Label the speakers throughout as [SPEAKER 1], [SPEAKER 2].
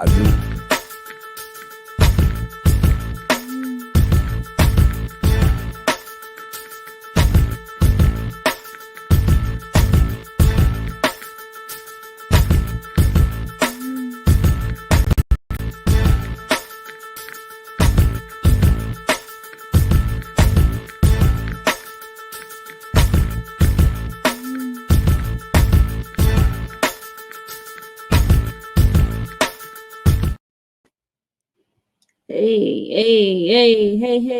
[SPEAKER 1] I do.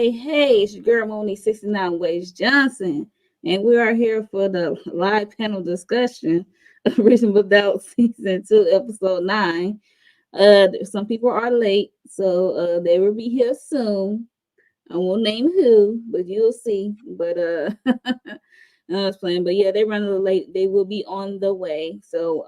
[SPEAKER 2] Hey, it's your girl Moni 69 Ways Johnson, and we are here for the live panel discussion of Reasonable Doubt Season 2, Episode 9. Some people are late, so they will be here soon. I won't name who, but you'll see. But I was playing, but yeah, they run a little late. They will be on the way. So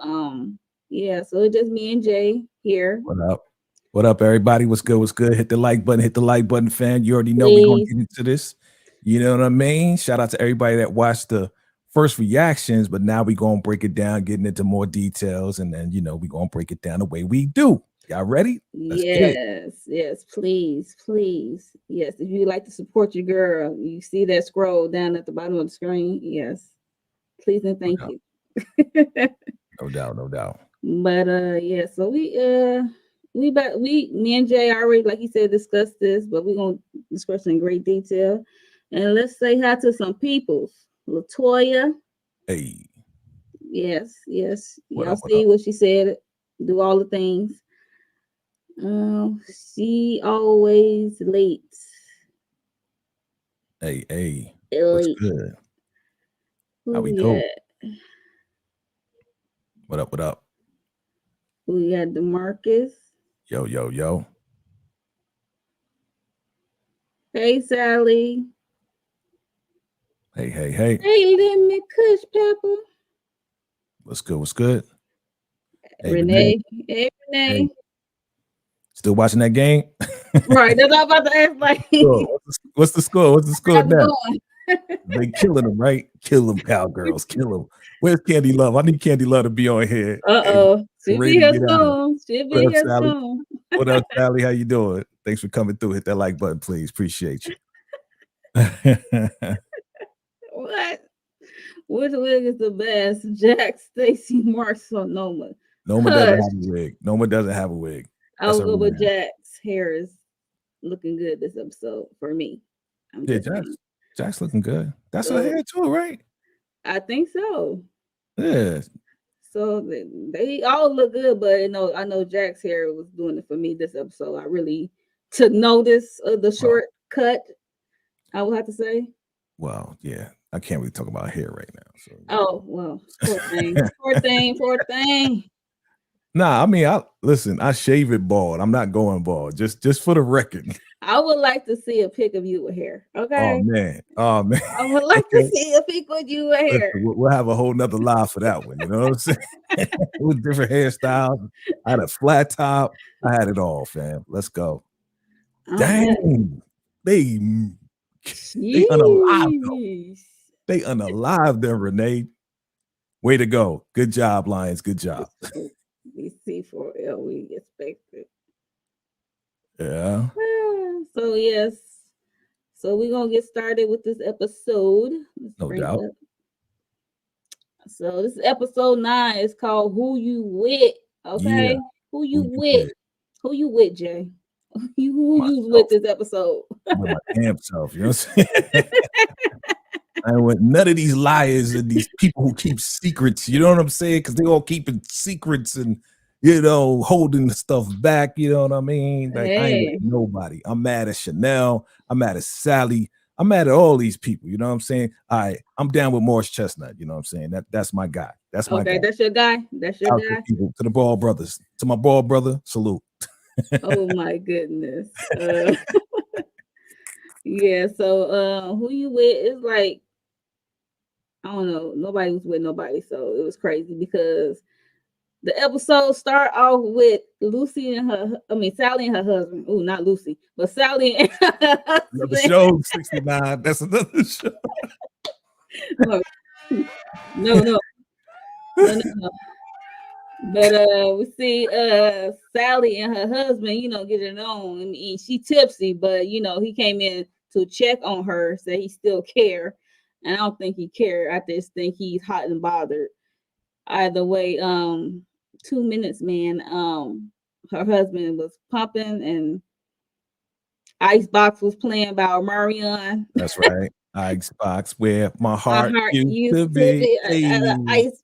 [SPEAKER 2] yeah, so it's just me and Jay here.
[SPEAKER 1] What up? What up, everybody? What's good? What's good? Hit the like button, fam. You already know we're gonna get into this. You know what I mean? Shout out to everybody that watched the first reactions, but now we're gonna break it down, getting into more details, and then we're gonna break it down the way we do. Y'all ready?
[SPEAKER 2] Let's yes, please. Yes, if you'd like to support your girl, you see that scroll down at the bottom of the screen. Yes, please and thank you.
[SPEAKER 1] No doubt.
[SPEAKER 2] But yeah, so me and Jay already, like you said, discussed this, but we're gonna discuss in great detail. And let's say hi to some peoples. Latoya.
[SPEAKER 1] Hey.
[SPEAKER 2] Yes. Y'all see what she said. Do all the things. She always late.
[SPEAKER 1] Hey. What's good? How we go? What up?
[SPEAKER 2] We got DeMarcus.
[SPEAKER 1] Yo.
[SPEAKER 2] Hey, Sally.
[SPEAKER 1] Hey.
[SPEAKER 2] Hey, Lemon Kush Pepper.
[SPEAKER 1] What's good?
[SPEAKER 2] Hey, Renee. Hey, Renee.
[SPEAKER 1] Hey. Still watching that game?
[SPEAKER 2] Right, that's all about to ask. Like,
[SPEAKER 1] what's the score? What's the score now? They killing them, right? Kill them, cowgirls. Kill them. Where's Candy Love? I need Candy Love to be on here.
[SPEAKER 2] She'll be here soon.
[SPEAKER 1] What up, Sally? How you doing? Thanks for coming through. Hit that like button, please. Appreciate you.
[SPEAKER 2] What? Which wig is the best? Jack, Stacy, Marks, or Noma?
[SPEAKER 1] Noma doesn't have a wig. Noma doesn't have a wig.
[SPEAKER 2] I'll go with Jack's hair is looking good this episode for me.
[SPEAKER 1] Jack's looking good. That's her hair too, right?
[SPEAKER 2] I think so.
[SPEAKER 1] Yeah.
[SPEAKER 2] So they all look good, but I know Jack's hair was doing it for me this episode. I really took notice of the short cut, I would have to say.
[SPEAKER 1] Well, yeah. I can't really talk about hair right now. So.
[SPEAKER 2] Oh, well, poor thing.
[SPEAKER 1] Nah, I mean, I shave it bald. I'm not going bald. Just for the record.
[SPEAKER 2] I would like to see a pic of you with hair. Okay.
[SPEAKER 1] Oh man.
[SPEAKER 2] I would like to see a pic with you with hair.
[SPEAKER 1] We'll have a whole nother live for that one. You know what I'm saying? With different hairstyles. I had a flat top. I had it all, fam. Let's go. Dang. They unalive though. They unalive them, Renee. Way to go. Good job, Lions. Good job.
[SPEAKER 2] BC4L, we expected.
[SPEAKER 1] Yeah.
[SPEAKER 2] So yes. So we're gonna get started with this episode.
[SPEAKER 1] No doubt.
[SPEAKER 2] So this is episode 9. It's called Who You With. Okay. Yeah. Who you with? Who you with, Jay? Who you with this episode?
[SPEAKER 1] With my damn self, you know what I'm saying? I want none of these liars and these people who keep secrets, you know what I'm saying? Because they all keeping secrets and holding the stuff back, you know what I mean? Like I ain't with nobody. I'm mad at Chanel. I'm mad at Sally. I'm mad at all these people, you know what I'm saying? I'm down with Morris Chestnut, you know what I'm saying? That's my guy. That's my guy.
[SPEAKER 2] That's your guy. That's your guy.
[SPEAKER 1] To the Ball brothers. To my Ball brother, salute.
[SPEAKER 2] Oh my goodness. Yeah, so who you with is like, I don't know, nobody was with nobody, so it was crazy because the episode start off with Sally and her husband. Oh, not Lucy, but Sally and her husband.
[SPEAKER 1] Another show, 69. That's another show.
[SPEAKER 2] No. But we see Sally and her husband, getting on, and she tipsy, but he came in to check on her, say he still care. And I don't think he cared. I just think he's hot and bothered. Either way, 2 minutes, man. Her husband was pumping and Icebox was playing by Marion.
[SPEAKER 1] That's right. Icebox, where my
[SPEAKER 2] My
[SPEAKER 1] heart
[SPEAKER 2] heart
[SPEAKER 1] used
[SPEAKER 2] used
[SPEAKER 1] to
[SPEAKER 2] to
[SPEAKER 1] be.
[SPEAKER 2] be
[SPEAKER 1] Hey,
[SPEAKER 2] Icebox.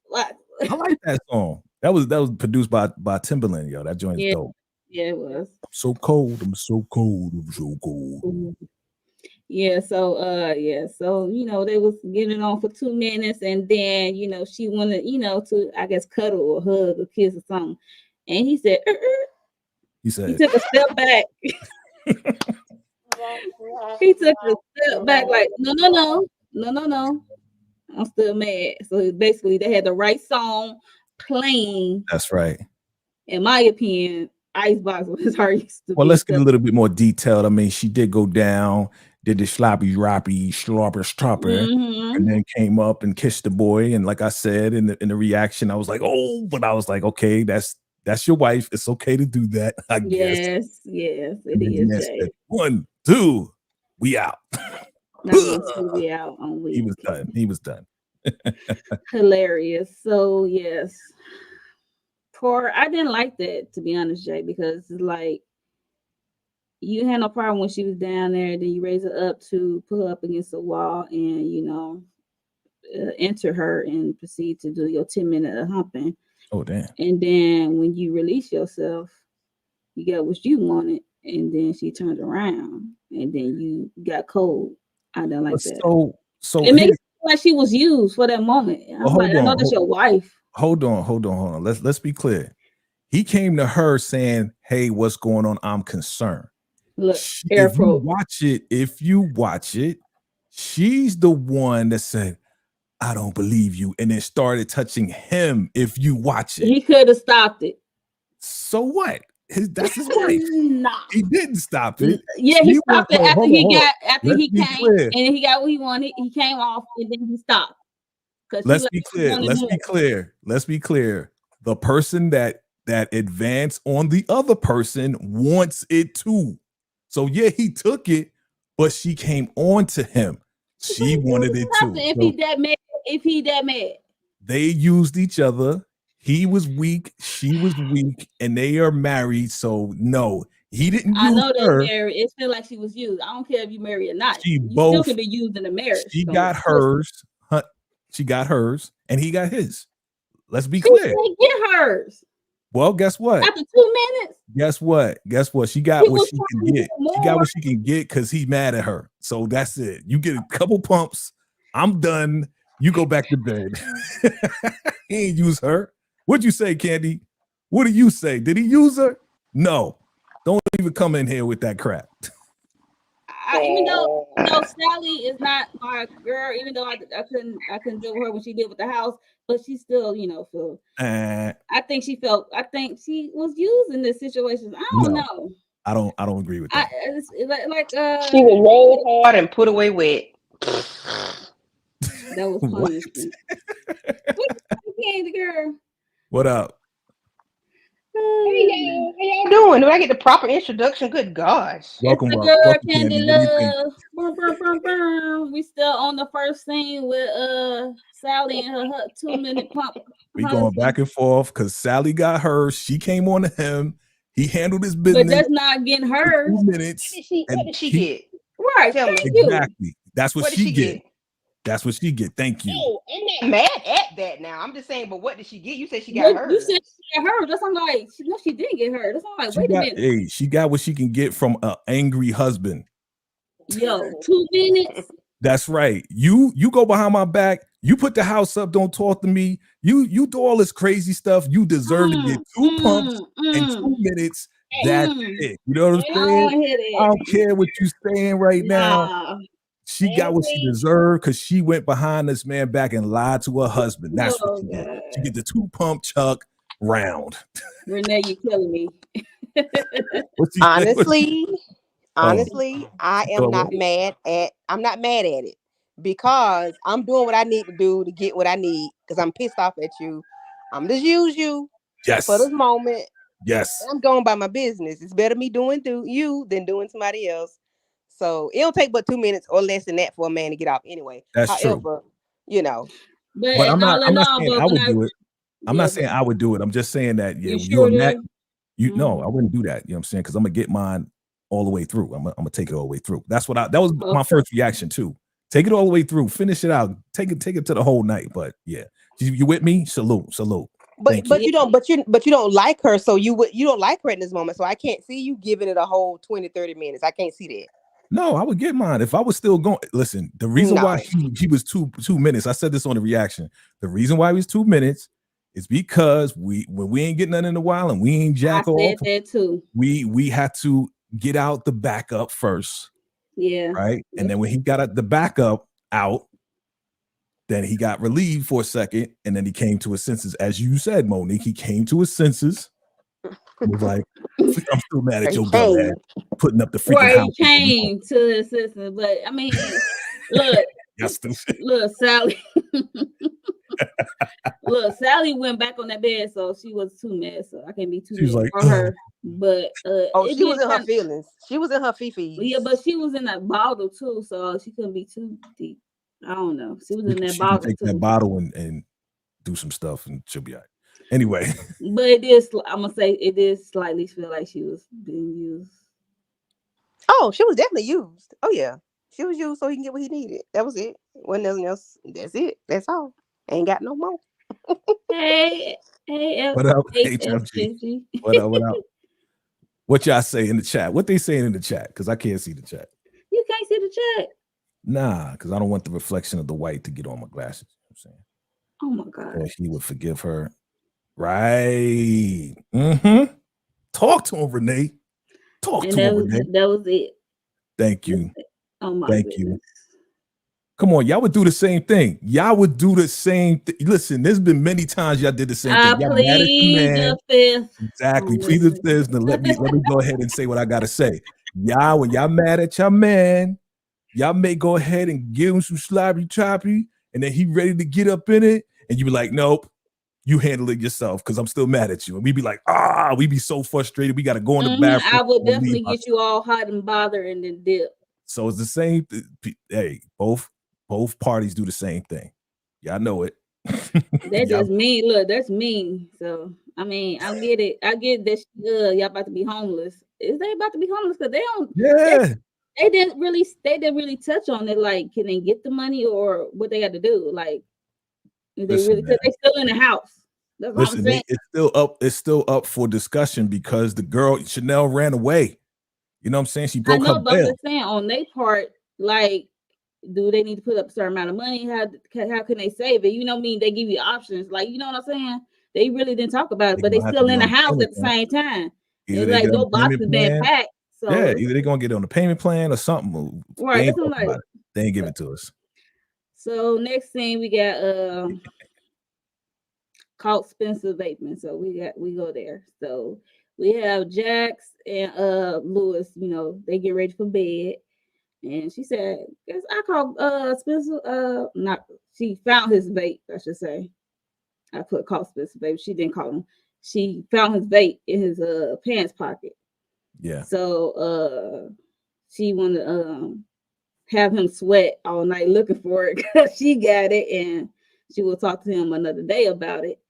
[SPEAKER 1] I like that song. That was produced by Timberland, yo. That joint is
[SPEAKER 2] Yeah,
[SPEAKER 1] dope.
[SPEAKER 2] yeah, it was.
[SPEAKER 1] I'm so cold. I'm so cold. I'm so cold.
[SPEAKER 2] Mhm. So they was getting on for 2 minutes, and then she wanted, to, I guess, cuddle or hug or kiss or something. And he said,
[SPEAKER 1] He
[SPEAKER 2] he
[SPEAKER 1] said,
[SPEAKER 2] took a step back. He took a step back, like, no, no, no, no, no, no. I'm still mad. So basically, they had the right song playing.
[SPEAKER 1] "That's right."
[SPEAKER 2] In my opinion, Icebox was her used to
[SPEAKER 1] Well,
[SPEAKER 2] be
[SPEAKER 1] let's get a
[SPEAKER 2] because
[SPEAKER 1] little bit more detailed. I mean, she did go down, did the sloppy, roppy, slobber, stopper, and then came up and kissed the boy. And like I said, in the reaction, I was like, "Oh," but I was like, "Okay, that's your wife. It's okay to do that, I guess."
[SPEAKER 2] yes, it
[SPEAKER 1] And then the
[SPEAKER 2] is,
[SPEAKER 1] man
[SPEAKER 2] Jay.
[SPEAKER 1] said, "1, 2, we out."
[SPEAKER 2] Not one, two, we out on
[SPEAKER 1] He was
[SPEAKER 2] week.
[SPEAKER 1] done. He was done.
[SPEAKER 2] Hilarious. So yes, poor. I didn't like that, to be honest, Jay, because it's like you had no problem when she was down there. Then you raise her up to put her up against the wall, and enter her and proceed to do your 10 minute of humping.
[SPEAKER 1] Oh, damn.
[SPEAKER 2] And then when you release yourself, you got what you wanted, and then she turned around, and then you got cold. I didn't like that.
[SPEAKER 1] So
[SPEAKER 2] It makes
[SPEAKER 1] here,
[SPEAKER 2] it like she was used for that moment. I'm like,
[SPEAKER 1] hold
[SPEAKER 2] I know
[SPEAKER 1] on,
[SPEAKER 2] that's your wife.
[SPEAKER 1] hold on. Let's be clear. He came to her saying, "Hey, what's going on? I'm concerned."
[SPEAKER 2] Look, air
[SPEAKER 1] If you
[SPEAKER 2] quote.
[SPEAKER 1] watch it, she's the one that said, "I don't believe you," and then started touching him. If you watch it,
[SPEAKER 2] He could have stopped it.
[SPEAKER 1] so what? That's his wife.
[SPEAKER 2] Nah.
[SPEAKER 1] He didn't stop it.
[SPEAKER 2] Yeah, he
[SPEAKER 1] She went,
[SPEAKER 2] stopped it
[SPEAKER 1] no,
[SPEAKER 2] after
[SPEAKER 1] hold on.
[SPEAKER 2] after
[SPEAKER 1] Let's
[SPEAKER 2] he
[SPEAKER 1] be
[SPEAKER 2] came
[SPEAKER 1] clear.
[SPEAKER 2] and he got what he wanted. He came off and then he stopped because
[SPEAKER 1] Let's be clear.
[SPEAKER 2] wanted more.
[SPEAKER 1] Let's be clear. The person that advanced on the other person wants it too. So yeah, he took it, but she came on to him. She wanted it too.
[SPEAKER 2] If
[SPEAKER 1] So
[SPEAKER 2] he that mad,
[SPEAKER 1] they used each other. He was weak, she was weak, and they are married. So no, he didn't
[SPEAKER 2] I
[SPEAKER 1] use
[SPEAKER 2] know they
[SPEAKER 1] her.
[SPEAKER 2] married. It feel like she was used. I don't care if you married or not.
[SPEAKER 1] She
[SPEAKER 2] You still
[SPEAKER 1] both
[SPEAKER 2] can be used in a marriage.
[SPEAKER 1] she
[SPEAKER 2] Don't get
[SPEAKER 1] got
[SPEAKER 2] it twisted.
[SPEAKER 1] hers. She got hers, and he got his. Let's be
[SPEAKER 2] She
[SPEAKER 1] clear.
[SPEAKER 2] didn't get hers
[SPEAKER 1] Well, guess what?
[SPEAKER 2] after 2 minutes.
[SPEAKER 1] Guess what? Guess what? She got
[SPEAKER 2] He
[SPEAKER 1] what
[SPEAKER 2] was
[SPEAKER 1] she
[SPEAKER 2] trying
[SPEAKER 1] can
[SPEAKER 2] to
[SPEAKER 1] get.
[SPEAKER 2] get
[SPEAKER 1] She got
[SPEAKER 2] more.
[SPEAKER 1] what she can get because he's mad at her. So that's it. You get a couple pumps. I'm done. You go back to bed. He ain't use her. What'd you say, Candy? What do you say? Did he use her? No. Don't even come in here with that crap.
[SPEAKER 2] Even though Sally is not my girl, even though I couldn't deal with her when she did with the house, but she still feel. I think she was used in this situation. I don't
[SPEAKER 1] No,
[SPEAKER 2] know.
[SPEAKER 1] I don't agree with that.
[SPEAKER 2] It's like
[SPEAKER 3] She was rolled hard and put away wet.
[SPEAKER 2] that was
[SPEAKER 1] What?
[SPEAKER 2] punishment. Okay, the girl.
[SPEAKER 1] What up?
[SPEAKER 3] Hey y'all, how y'all doing? Do I get the proper introduction? Good gosh.
[SPEAKER 2] It's
[SPEAKER 1] Welcome
[SPEAKER 2] the
[SPEAKER 1] up.
[SPEAKER 2] girl,
[SPEAKER 1] Welcome,
[SPEAKER 2] Candy
[SPEAKER 1] Candy. What do you think?
[SPEAKER 2] Love. Brum, brum, brum, brum. We still on the first scene with Sally and her 2 minute pump.
[SPEAKER 1] We going
[SPEAKER 2] Husband.
[SPEAKER 1] back and forth because Sally got hers. She came on to him. He handled his
[SPEAKER 2] But
[SPEAKER 1] business
[SPEAKER 2] that's not getting
[SPEAKER 1] for
[SPEAKER 2] hers.
[SPEAKER 1] 2 minutes.
[SPEAKER 3] What
[SPEAKER 1] And
[SPEAKER 3] did she
[SPEAKER 1] he
[SPEAKER 3] get?
[SPEAKER 2] Right.
[SPEAKER 3] Tell me.
[SPEAKER 2] Thank you.
[SPEAKER 1] exactly. That's what
[SPEAKER 3] What did
[SPEAKER 1] she
[SPEAKER 3] she
[SPEAKER 1] get.
[SPEAKER 3] get?
[SPEAKER 1] That's what she get. Thank you.
[SPEAKER 3] Oh, I'm not mad at that now. I'm just saying, but what did she get? You said she got
[SPEAKER 2] But you
[SPEAKER 3] hers.
[SPEAKER 2] said she got hers. That's I'm like, she didn't get hers. That's I'm like, wait a minute.
[SPEAKER 1] She got what she can get from an angry husband.
[SPEAKER 2] Yo, 2 minutes.
[SPEAKER 1] That's right. You go behind my back. You put the house up. Don't talk to me. You do all this crazy stuff. You deserve to get 2 pumps in 2 minutes. That's it. You know what I'm
[SPEAKER 2] I
[SPEAKER 1] saying?
[SPEAKER 2] don't hear
[SPEAKER 1] I
[SPEAKER 2] that.
[SPEAKER 1] don't care what you saying right now.
[SPEAKER 2] Nah.
[SPEAKER 1] She got what she deserved because she went behind this man back and lied to her husband. That's what she did. She get the 2 pump chuck round.
[SPEAKER 2] Renee, you killing me.
[SPEAKER 1] What she say?
[SPEAKER 3] Honestly, I am not mad at. I'm not mad at it because I'm doing what I need to do to get what I need. Because I'm pissed off at you. I'm just use you. for
[SPEAKER 1] Yes.
[SPEAKER 3] this moment.
[SPEAKER 1] Yes.
[SPEAKER 3] I'm going by my business. It's better me doing you than doing somebody else. So it'll take but 2 minutes or less than that for a man to get off anyway.
[SPEAKER 1] That's true.
[SPEAKER 3] However, you know,
[SPEAKER 2] But
[SPEAKER 1] But
[SPEAKER 2] and all
[SPEAKER 1] I'm
[SPEAKER 2] in
[SPEAKER 1] not
[SPEAKER 2] all,
[SPEAKER 1] saying
[SPEAKER 2] but
[SPEAKER 1] I
[SPEAKER 2] when
[SPEAKER 1] would
[SPEAKER 2] I
[SPEAKER 1] do it. I'm
[SPEAKER 2] yeah,
[SPEAKER 1] not
[SPEAKER 2] but
[SPEAKER 1] saying I would do it. I'm just saying that
[SPEAKER 2] you
[SPEAKER 1] you're
[SPEAKER 2] sure
[SPEAKER 1] mad.
[SPEAKER 2] there?
[SPEAKER 1] No, I wouldn't do that. You know what I'm saying? Because I'm gonna get mine all the way through. I'm gonna take it all the way through. That was my
[SPEAKER 2] Okay.
[SPEAKER 1] first reaction too. Take it all the way through, finish it out, take it to the whole night. But yeah, you with me? Salute. Thank you.
[SPEAKER 3] but you don't like her, so you don't like her in this moment. So I can't see you giving it a whole 20-30 minutes. I can't see that.
[SPEAKER 1] No, I would get mine if I was still going. Listen, the reason why
[SPEAKER 3] No.
[SPEAKER 1] he was 2 minutes, I said this on the reaction. The reason why he was 2 minutes is because when we ain't getting nothing in a while and we ain't
[SPEAKER 2] I
[SPEAKER 1] jack off,
[SPEAKER 2] said that too.
[SPEAKER 1] we had to get out the backup first,
[SPEAKER 2] Yeah.
[SPEAKER 1] right? And
[SPEAKER 2] That's
[SPEAKER 1] then when he
[SPEAKER 2] true.
[SPEAKER 1] got the backup out, then he got relieved for a second, and then he came to his senses. As you said, Monique, he came to his senses. He was like, I'm still mad at
[SPEAKER 3] He
[SPEAKER 1] your dumb ass
[SPEAKER 3] came.
[SPEAKER 1] putting up the freaking
[SPEAKER 2] Right,
[SPEAKER 1] house.
[SPEAKER 2] he came to his sister, but I mean, look,
[SPEAKER 1] That's stupid.
[SPEAKER 2] look, Sally. Look, Sally went back on that bed, so she was too mad. So I can't be too
[SPEAKER 1] She was
[SPEAKER 2] mad
[SPEAKER 1] like,
[SPEAKER 2] for her. But
[SPEAKER 3] Oh,
[SPEAKER 2] it
[SPEAKER 3] she was
[SPEAKER 2] did
[SPEAKER 3] in her
[SPEAKER 2] kind of,
[SPEAKER 3] feelings. She was in her fifis.
[SPEAKER 2] yeah, but she was in that bottle too, so she couldn't be too deep. I don't know. She was in that
[SPEAKER 1] she can
[SPEAKER 2] bottle
[SPEAKER 1] take that
[SPEAKER 2] too.
[SPEAKER 1] bottle and do some stuff, and she'll be all right. Anyway,
[SPEAKER 2] But it is, I'm gonna say, it did slightly feel like she was being used.
[SPEAKER 3] Oh, she was definitely used. Oh yeah, she was used so he can get what he needed. That was it. Wasn't nothing else. That's it. That's all. Ain't got no more.
[SPEAKER 2] Hey, hey,
[SPEAKER 1] what up, HMG?
[SPEAKER 2] HFG.
[SPEAKER 1] What up? What up? What y'all say in the chat? What they saying in the chat? Because I can't see the chat.
[SPEAKER 2] You can't see the chat.
[SPEAKER 1] Nah, because I don't want the reflection of the white to get on my glasses. You know
[SPEAKER 2] Oh my
[SPEAKER 1] what I'm
[SPEAKER 2] god.
[SPEAKER 1] saying? He would forgive her. Right. Mm-hmm. Talk to him, Renee. Talk
[SPEAKER 2] And
[SPEAKER 1] to him, Renee.
[SPEAKER 2] that was it.
[SPEAKER 1] Thank you.
[SPEAKER 2] Oh my
[SPEAKER 1] Thank
[SPEAKER 2] goodness.
[SPEAKER 1] you. Come on, y'all would do the same thing. Y'all would do the same thing. Listen, there's been many times y'all did the same thing.
[SPEAKER 2] I
[SPEAKER 1] Y'all mad at the
[SPEAKER 2] plead
[SPEAKER 1] man.
[SPEAKER 2] the fifth.
[SPEAKER 1] Exactly. Plead the fifth. Now let me go ahead and say what I gotta say. Y'all, when y'all mad at your man, y'all may go ahead and give him some sloppy choppy, and then he ready to get up in it, and you be like, nope, you handle it yourself because I'm still mad at you. And we be like, we be so frustrated. We got to go in the bathroom.
[SPEAKER 2] I would definitely get you all hot and bothered and then dip.
[SPEAKER 1] So it's the same. Hey, both parties do the same thing. Y'all know it.
[SPEAKER 2] That just mean. Look, that's mean. So I mean, I get it. I get that y'all about to be homeless. Is they about to be homeless? Because they don't.
[SPEAKER 1] Yeah.
[SPEAKER 2] They didn't really touch on it. Like, can they get the money or what they got to do? Like, they really, because they still in the house. That's what I'm saying.
[SPEAKER 1] It's still up for discussion because the girl Chanel ran away. You know what I'm saying? She broke her
[SPEAKER 2] but I'm
[SPEAKER 1] bail.
[SPEAKER 2] just saying on their part, like, do they need to put up a certain amount of money? How can they save it? You know what I mean? They give you options. Like, you know what I'm saying? They really didn't talk about it, but they still in the house at the same time.
[SPEAKER 1] Either
[SPEAKER 2] It's
[SPEAKER 1] they
[SPEAKER 2] like
[SPEAKER 1] get on
[SPEAKER 2] no
[SPEAKER 1] the payment
[SPEAKER 2] boxes being
[SPEAKER 1] plan.
[SPEAKER 2] packed. So
[SPEAKER 1] yeah, either they're gonna get on the payment plan or something.
[SPEAKER 2] Right,
[SPEAKER 1] they ain't talking about it. They ain't give it to us.
[SPEAKER 2] So next thing we got called Spencer vaping. So we go there. So we have Jax and Lewis, you know, they get ready for bed. And she said, guess I called Spencer, not she found his vape, I should say. I put call Spencer vape. She didn't call him. She found his vape in his pants pocket.
[SPEAKER 1] Yeah.
[SPEAKER 2] So she wanted to have him sweat all night looking for it because she got it, and she will talk to him another day about it.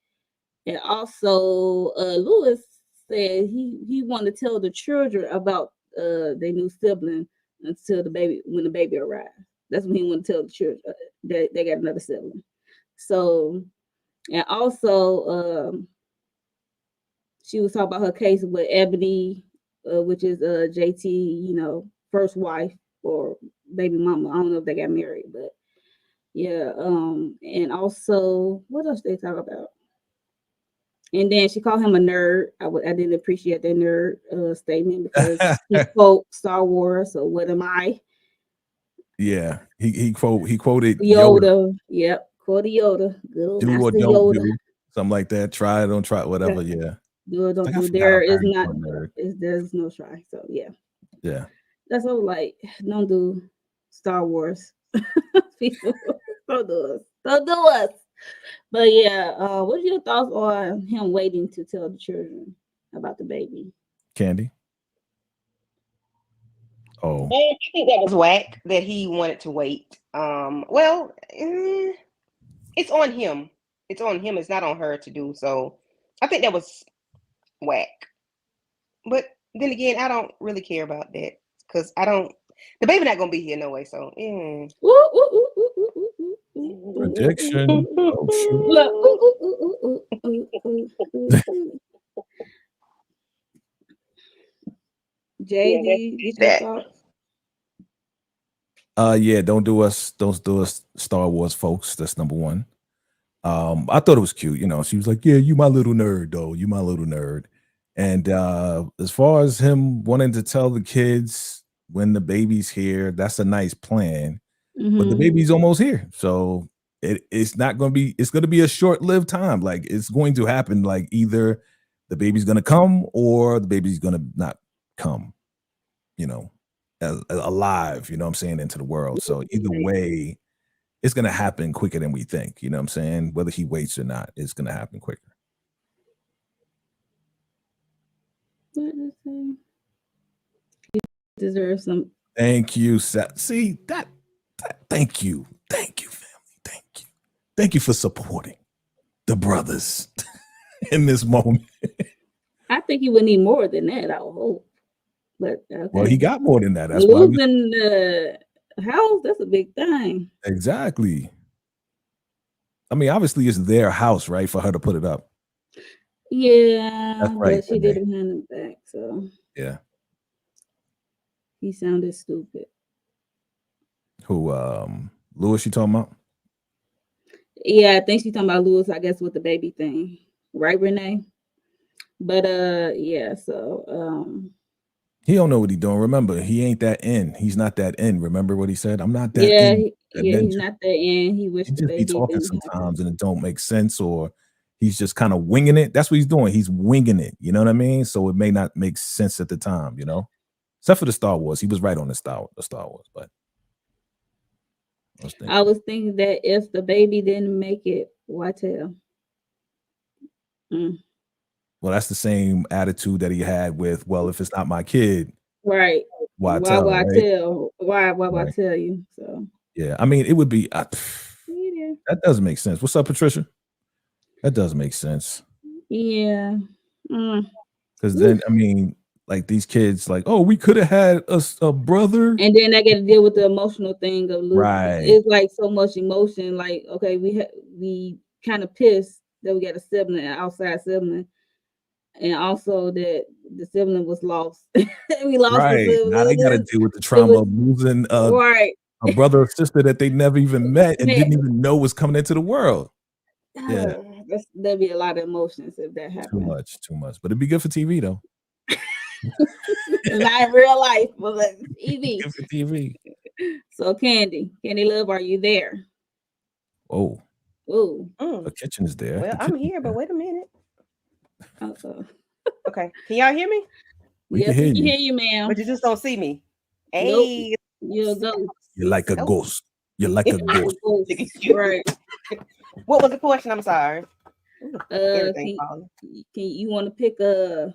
[SPEAKER 2] And also, Lewis said he wanted to tell the children about their new sibling until when the baby arrived. That's when he wanted to tell the children that they got another sibling. So, and also, she was talking about her case with Ebony, which is JT, you know, first wife or baby mama. I don't know if they got married, but yeah. And also, what else they talk about? And then she called him a nerd. I didn't appreciate that nerd statement because he quote Star Wars. So what am I?
[SPEAKER 1] Yeah, he quoted
[SPEAKER 2] Yoda. Yep, quoted Yoda. Good old
[SPEAKER 1] do
[SPEAKER 2] Master
[SPEAKER 1] or don't
[SPEAKER 2] Yoda.
[SPEAKER 1] do something like that. Try, don't try, whatever. Yeah.
[SPEAKER 2] Do or don't
[SPEAKER 1] like,
[SPEAKER 2] do. There's no try. So yeah.
[SPEAKER 1] Yeah.
[SPEAKER 2] That's all. Like, don't do Star Wars. People, don't do us. Don't do us. But yeah, what are your thoughts on him waiting to tell the children about the baby?
[SPEAKER 1] Candy. Oh,
[SPEAKER 3] I think that was whack that he wanted to wait. Well, it's on him. It's on him. It's not on her to do. So I think that was whack. But then again, I don't really care about that because I don't. The baby not gonna be here no way. So yeah.
[SPEAKER 2] Ooh, ooh, ooh, ooh, ooh, ooh, ooh, ooh, ooh,
[SPEAKER 1] prediction. Oh shoot.
[SPEAKER 2] look, ooh, ooh, ooh, ooh, ooh, ooh, ooh, ooh. Jay,
[SPEAKER 3] Yeah,
[SPEAKER 2] do
[SPEAKER 3] that's
[SPEAKER 2] you get your
[SPEAKER 3] that.
[SPEAKER 2] thoughts?
[SPEAKER 1] Yeah, don't do us Star Wars folks. That's number one. I thought it was cute. You know, she was like, "Yeah, you my little nerd, though. You my little nerd." And as far as him wanting to tell the kids when the baby's here, that's a nice plan. But the
[SPEAKER 2] Mm-hmm.
[SPEAKER 1] baby's almost here, so it's not going to be. It's going to be a short-lived time. Like it's going to happen. Like either the baby's going to come or the baby's going to not come. You know, alive. You know what I'm saying, into the world. So either way, it's gonna happen quicker than we think. You know what I'm saying? Whether he waits or not, it's gonna happen quicker.
[SPEAKER 2] What is it? Deserve some.
[SPEAKER 1] Thank you, Seth. See thank you. Thank you, family. Thank you for supporting the brothers in this moment.
[SPEAKER 2] I think he would need more than that. I would hope. But
[SPEAKER 1] Well,
[SPEAKER 2] okay,
[SPEAKER 1] he got more than that. That's why we
[SPEAKER 2] losing the house—that's a big thing.
[SPEAKER 1] exactly. I mean, obviously, it's their house, right? For her to put it up. That's
[SPEAKER 2] Yeah,
[SPEAKER 1] right,
[SPEAKER 2] but she did
[SPEAKER 1] Renee.
[SPEAKER 2] it behind his back, so
[SPEAKER 1] Yeah.
[SPEAKER 2] he sounded stupid.
[SPEAKER 1] Who Lewis you talking about?
[SPEAKER 2] Yeah, I think she's talking about Lewis, I guess, with the baby thing. Right, Renee? But yeah, so
[SPEAKER 1] He don't know what he doing. Remember, he ain't that in. He's not that in. Remember what he said? I'm not that
[SPEAKER 2] yeah,
[SPEAKER 1] in. That
[SPEAKER 2] he's
[SPEAKER 1] ninja.
[SPEAKER 2] not there and he
[SPEAKER 1] He
[SPEAKER 2] wished the
[SPEAKER 1] just be
[SPEAKER 2] baby
[SPEAKER 1] talking
[SPEAKER 2] didn't happen.
[SPEAKER 1] sometimes and it don't make sense, or he's just kind of winging it. That's what he's doing. He's winging it. You know what I mean? So it may not make sense at the time, you know? Except for the Star Wars. He was right on the Star Wars, but I was
[SPEAKER 2] I
[SPEAKER 1] thinking.
[SPEAKER 2] was thinking that if the baby didn't make it, why tell? Mm,
[SPEAKER 1] Well, that's the same attitude that he had with, well, if it's not my kid,
[SPEAKER 2] right.
[SPEAKER 1] why
[SPEAKER 2] Why would
[SPEAKER 1] tell,
[SPEAKER 2] I
[SPEAKER 1] right?
[SPEAKER 2] tell? Why would I
[SPEAKER 1] Right.
[SPEAKER 2] tell you? So
[SPEAKER 1] Yeah. I mean, it would be
[SPEAKER 2] yeah.
[SPEAKER 1] that doesn't make sense. What's up, Patricia? That does make sense.
[SPEAKER 2] Yeah. Mm.
[SPEAKER 1] Because
[SPEAKER 2] Oof.
[SPEAKER 1] then, I mean, like these kids, like, oh, we could have had a brother.
[SPEAKER 2] And then I got to deal with the emotional thing of losing.
[SPEAKER 1] Right.
[SPEAKER 2] It's like so much emotion. Like, okay, we kind of pissed that we got a sibling, an outside sibling, and also that the sibling was lost. We lost the
[SPEAKER 1] Right. Now they gotta
[SPEAKER 2] sibling.
[SPEAKER 1] deal with the
[SPEAKER 2] It
[SPEAKER 1] trauma
[SPEAKER 2] was
[SPEAKER 1] of losing
[SPEAKER 2] right.
[SPEAKER 1] a brother or sister that they never even met and
[SPEAKER 2] Man,
[SPEAKER 1] didn't even know was coming into the world. Yeah,
[SPEAKER 2] there'd be a lot of emotions if that happened.
[SPEAKER 1] too much. But it'd be good for TV though.
[SPEAKER 2] Not in real life, but like TV.
[SPEAKER 1] Good for TV.
[SPEAKER 2] So Candy Love, are you there?
[SPEAKER 1] Oh,
[SPEAKER 2] Ooh.
[SPEAKER 1] the
[SPEAKER 3] Mm.
[SPEAKER 1] kitchen is there.
[SPEAKER 3] Well,
[SPEAKER 1] The
[SPEAKER 3] I'm
[SPEAKER 1] kitchen is
[SPEAKER 3] here, but
[SPEAKER 1] there.
[SPEAKER 3] wait a minute.
[SPEAKER 2] Uh-oh.
[SPEAKER 3] Okay, can y'all hear me?
[SPEAKER 1] We can
[SPEAKER 2] Yes,
[SPEAKER 1] hear
[SPEAKER 2] we can
[SPEAKER 1] you.
[SPEAKER 2] hear you,
[SPEAKER 3] But
[SPEAKER 2] ma'am.
[SPEAKER 3] you just don't see me.
[SPEAKER 2] Nope.
[SPEAKER 3] Hey,
[SPEAKER 2] You're a ghost.
[SPEAKER 1] You're like a
[SPEAKER 3] oh.
[SPEAKER 1] ghost. You're like a
[SPEAKER 2] You're like a
[SPEAKER 1] ghost.
[SPEAKER 2] ghost.
[SPEAKER 3] Look at you.
[SPEAKER 2] Right.
[SPEAKER 3] What was the question? I'm sorry. Ooh,
[SPEAKER 2] Uh,
[SPEAKER 3] everything
[SPEAKER 2] can
[SPEAKER 3] falling.
[SPEAKER 2] can you want to pick a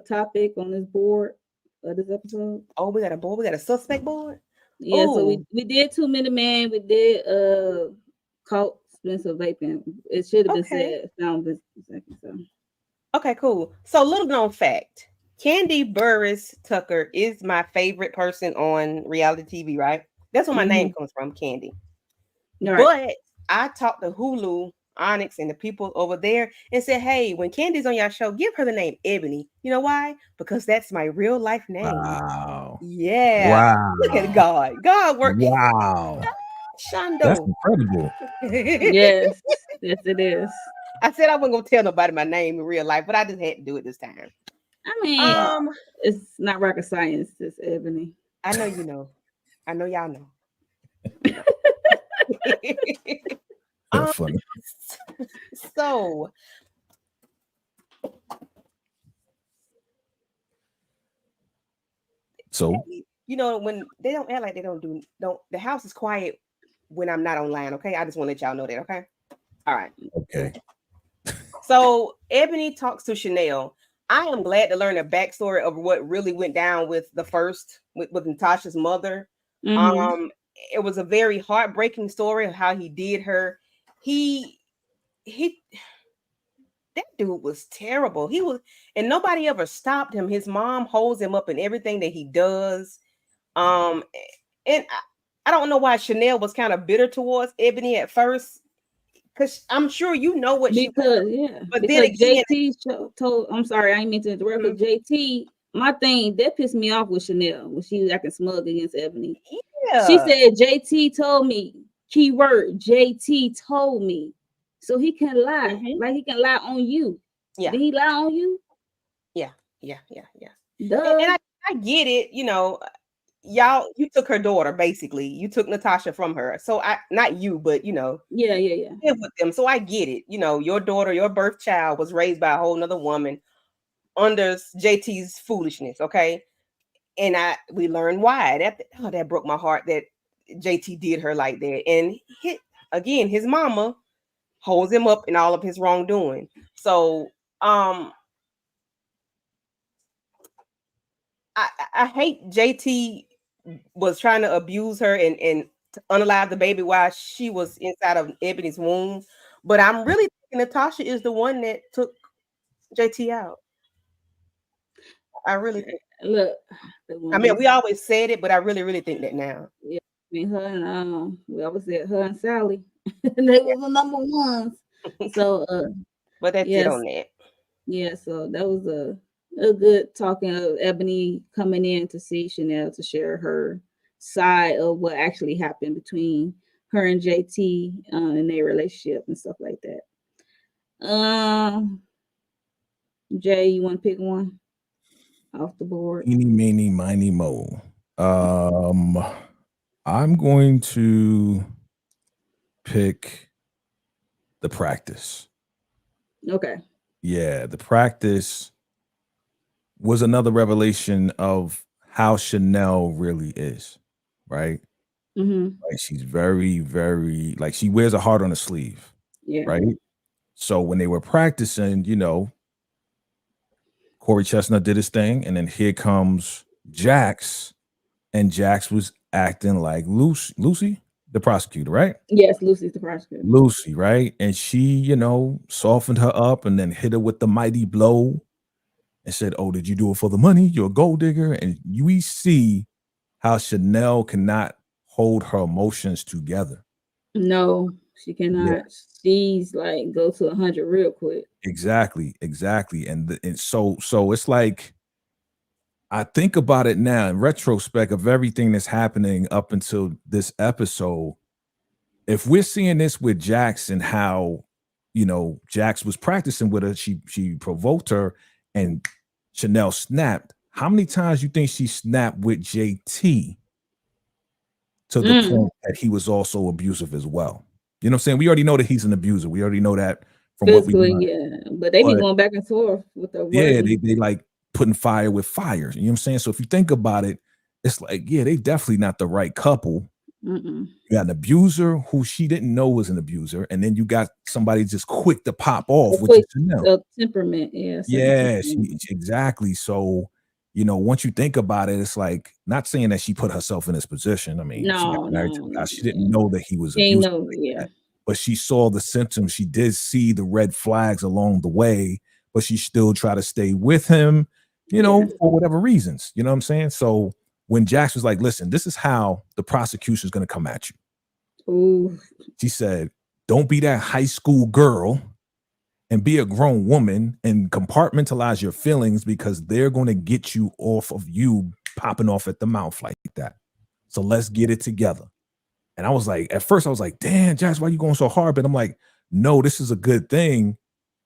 [SPEAKER 2] topic on this board of this episode?
[SPEAKER 3] Oh, we got a board. We got a suspect board.
[SPEAKER 2] Yeah, so
[SPEAKER 3] Oh,
[SPEAKER 2] we did 2 Minute Man. We did caught Spencer vaping. It should have been
[SPEAKER 3] okay.
[SPEAKER 2] said found this second. So
[SPEAKER 3] Okay, cool. So, little known fact: Candy Burris Tucker is my favorite person on reality TV. Right? That's where my name
[SPEAKER 2] mm-hmm.
[SPEAKER 3] comes from, Candy.
[SPEAKER 2] All right.
[SPEAKER 3] But I talked to Hulu, Onyx, and the people over there and said, hey, when Candy's on your show, give her the name Ebony. You know why? Because that's my real life name.
[SPEAKER 1] Wow.
[SPEAKER 3] Yeah. Look at
[SPEAKER 1] Wow.
[SPEAKER 3] God. God work.
[SPEAKER 1] Wow. That's
[SPEAKER 3] Shondo.
[SPEAKER 1] incredible.
[SPEAKER 2] Yes, yes, it is.
[SPEAKER 3] I said I wasn't gonna tell nobody my name in real life, but I just had to do it this time.
[SPEAKER 2] I mean,
[SPEAKER 3] Um,
[SPEAKER 2] it's not rocket science. This Ebony.
[SPEAKER 3] I know you know. I know y'all know. You know.
[SPEAKER 1] That's
[SPEAKER 3] um,
[SPEAKER 1] funny.
[SPEAKER 3] so
[SPEAKER 1] So
[SPEAKER 3] you know when they don't act like they don't the house is quiet when I'm not online. Okay, I just want to let y'all know that. Okay. All right.
[SPEAKER 1] Okay.
[SPEAKER 3] So Ebony talks to Chanel. I am glad to learn the backstory of what really went down with the first with Natasha's mother.
[SPEAKER 2] Mm-hmm.
[SPEAKER 3] Um, it was a very heartbreaking story of how he did her. He he that dude was terrible. He was, and nobody ever stopped him. His mom holds him up in everything that he does. Um, and I don't know why Chanel was kind of bitter towards Ebony at first, because I'm sure you know what she went
[SPEAKER 2] Because
[SPEAKER 3] through. But then
[SPEAKER 2] because
[SPEAKER 3] again,
[SPEAKER 2] told. I'm sorry, I didn't mean to interrupt.
[SPEAKER 3] mhm,
[SPEAKER 2] Because JT, my thing that pissed me off with Chanel when she was acting smug against Ebony. She
[SPEAKER 3] yeah,
[SPEAKER 2] said JT told me. Keyword JT told me. So he can lie.
[SPEAKER 3] hmm,
[SPEAKER 2] Like he can lie on you.
[SPEAKER 3] yeah,
[SPEAKER 2] Did he lie on you?
[SPEAKER 3] yeah, yeah. And
[SPEAKER 2] Duh.
[SPEAKER 3] I get it. You know, y'all, you took her daughter basically. You took Natasha from her. So I, not you, but
[SPEAKER 2] Yeah.
[SPEAKER 3] live with them. So I get it. You know, your daughter, your birth child was raised by a whole nother woman under JT's foolishness. Okay. And we learned why. That broke my heart that JT did her like that. And again, his mama holds him up in all of his wrongdoing. So um I hate JT was trying to abuse her and to unalive the baby while she was inside of Ebony's womb. But I'm really thinking Natasha is the one that took JT out. I really think.
[SPEAKER 2] Look,
[SPEAKER 3] I
[SPEAKER 2] when
[SPEAKER 3] mean,
[SPEAKER 2] they
[SPEAKER 3] we always said it, but I really think that now.
[SPEAKER 2] yeah, I mean her and we always said her and Sally. They
[SPEAKER 3] Yeah.
[SPEAKER 2] was the number ones. So
[SPEAKER 3] But that's it
[SPEAKER 2] yes,
[SPEAKER 3] on that.
[SPEAKER 2] yeah, so that was a good talking of Ebony coming in to see Chanel to share her side of what actually happened between her and JT in their relationship and stuff like that. Jay, you want to pick one off the board?
[SPEAKER 1] Eeny, meeny, miny, mo. Um, I'm going to pick the practice.
[SPEAKER 2] Okay.
[SPEAKER 1] Yeah, the practice was another revelation of how Chanel really is, right?
[SPEAKER 2] Mm-hmm.
[SPEAKER 1] Like she's very, very like she wears a heart on her sleeve,
[SPEAKER 2] Yeah.
[SPEAKER 1] right? So when they were practicing, Corey Chestnut did his thing, and then here comes Jax, and Jax was acting like Lucy, the prosecutor, right?
[SPEAKER 2] Yes, Lucy's the prosecutor.
[SPEAKER 1] Lucy, right? And she, softened her up and then hit her with the mighty blow and said, "Oh, did you do it for the money? You're a gold digger." And we see how Chanel cannot hold her emotions together.
[SPEAKER 2] No, she
[SPEAKER 1] Yeah,
[SPEAKER 2] cannot. She's like go to 100 real quick.
[SPEAKER 1] exactly. And so it's like I think about it now in retrospect of everything that's happening up until this episode. If we're seeing this with Jax and how Jax was practicing with her, she provoked her and Chanel snapped. How many times you think she snapped with JT to the
[SPEAKER 2] Mm,
[SPEAKER 1] point that he was also abusive as well? You know what I'm saying? We already know that he's an abuser. We already know that from what we
[SPEAKER 2] physically,
[SPEAKER 1] learned.
[SPEAKER 2] yeah. But they be
[SPEAKER 1] But
[SPEAKER 2] going back and forth with the
[SPEAKER 1] yeah,
[SPEAKER 2] wording.
[SPEAKER 1] they like putting fire with fire. You know what I'm saying? So if you think about it, it's like, yeah, they definitely not the right couple.
[SPEAKER 2] Mm-mm.
[SPEAKER 1] You got an abuser who she didn't know was an abuser, and then you got somebody just quick to pop
[SPEAKER 2] A
[SPEAKER 1] off, which is
[SPEAKER 2] quick
[SPEAKER 1] Chanel.
[SPEAKER 2] temperament, yeah, certain
[SPEAKER 1] Yeah,
[SPEAKER 2] temperament.
[SPEAKER 1] exactly. So, once you think about it, it's like not saying that she put herself in this position. I mean, she got
[SPEAKER 2] No,
[SPEAKER 1] married to a guy.
[SPEAKER 2] no,
[SPEAKER 1] She didn't
[SPEAKER 2] yeah.
[SPEAKER 1] know that he was
[SPEAKER 2] She ain't
[SPEAKER 1] abusive
[SPEAKER 2] know,
[SPEAKER 1] like
[SPEAKER 2] yeah.
[SPEAKER 1] that, but she saw the symptoms. She did see the red flags along the way, but she still tried to stay with him,
[SPEAKER 2] Yeah.
[SPEAKER 1] for whatever reasons. You know what I'm saying? So when Jax was like, "Listen, this is how the prosecution is going to come at you,"
[SPEAKER 2] Ooh.
[SPEAKER 1] she said, "Don't be that high school girl and be a grown woman and compartmentalize your feelings because they're going to get you off of you popping off at the mouth like that. So let's get it together." And I was like, at first I was like, "Damn, Jax, why are you going so hard?" But I'm like, no, this is a good thing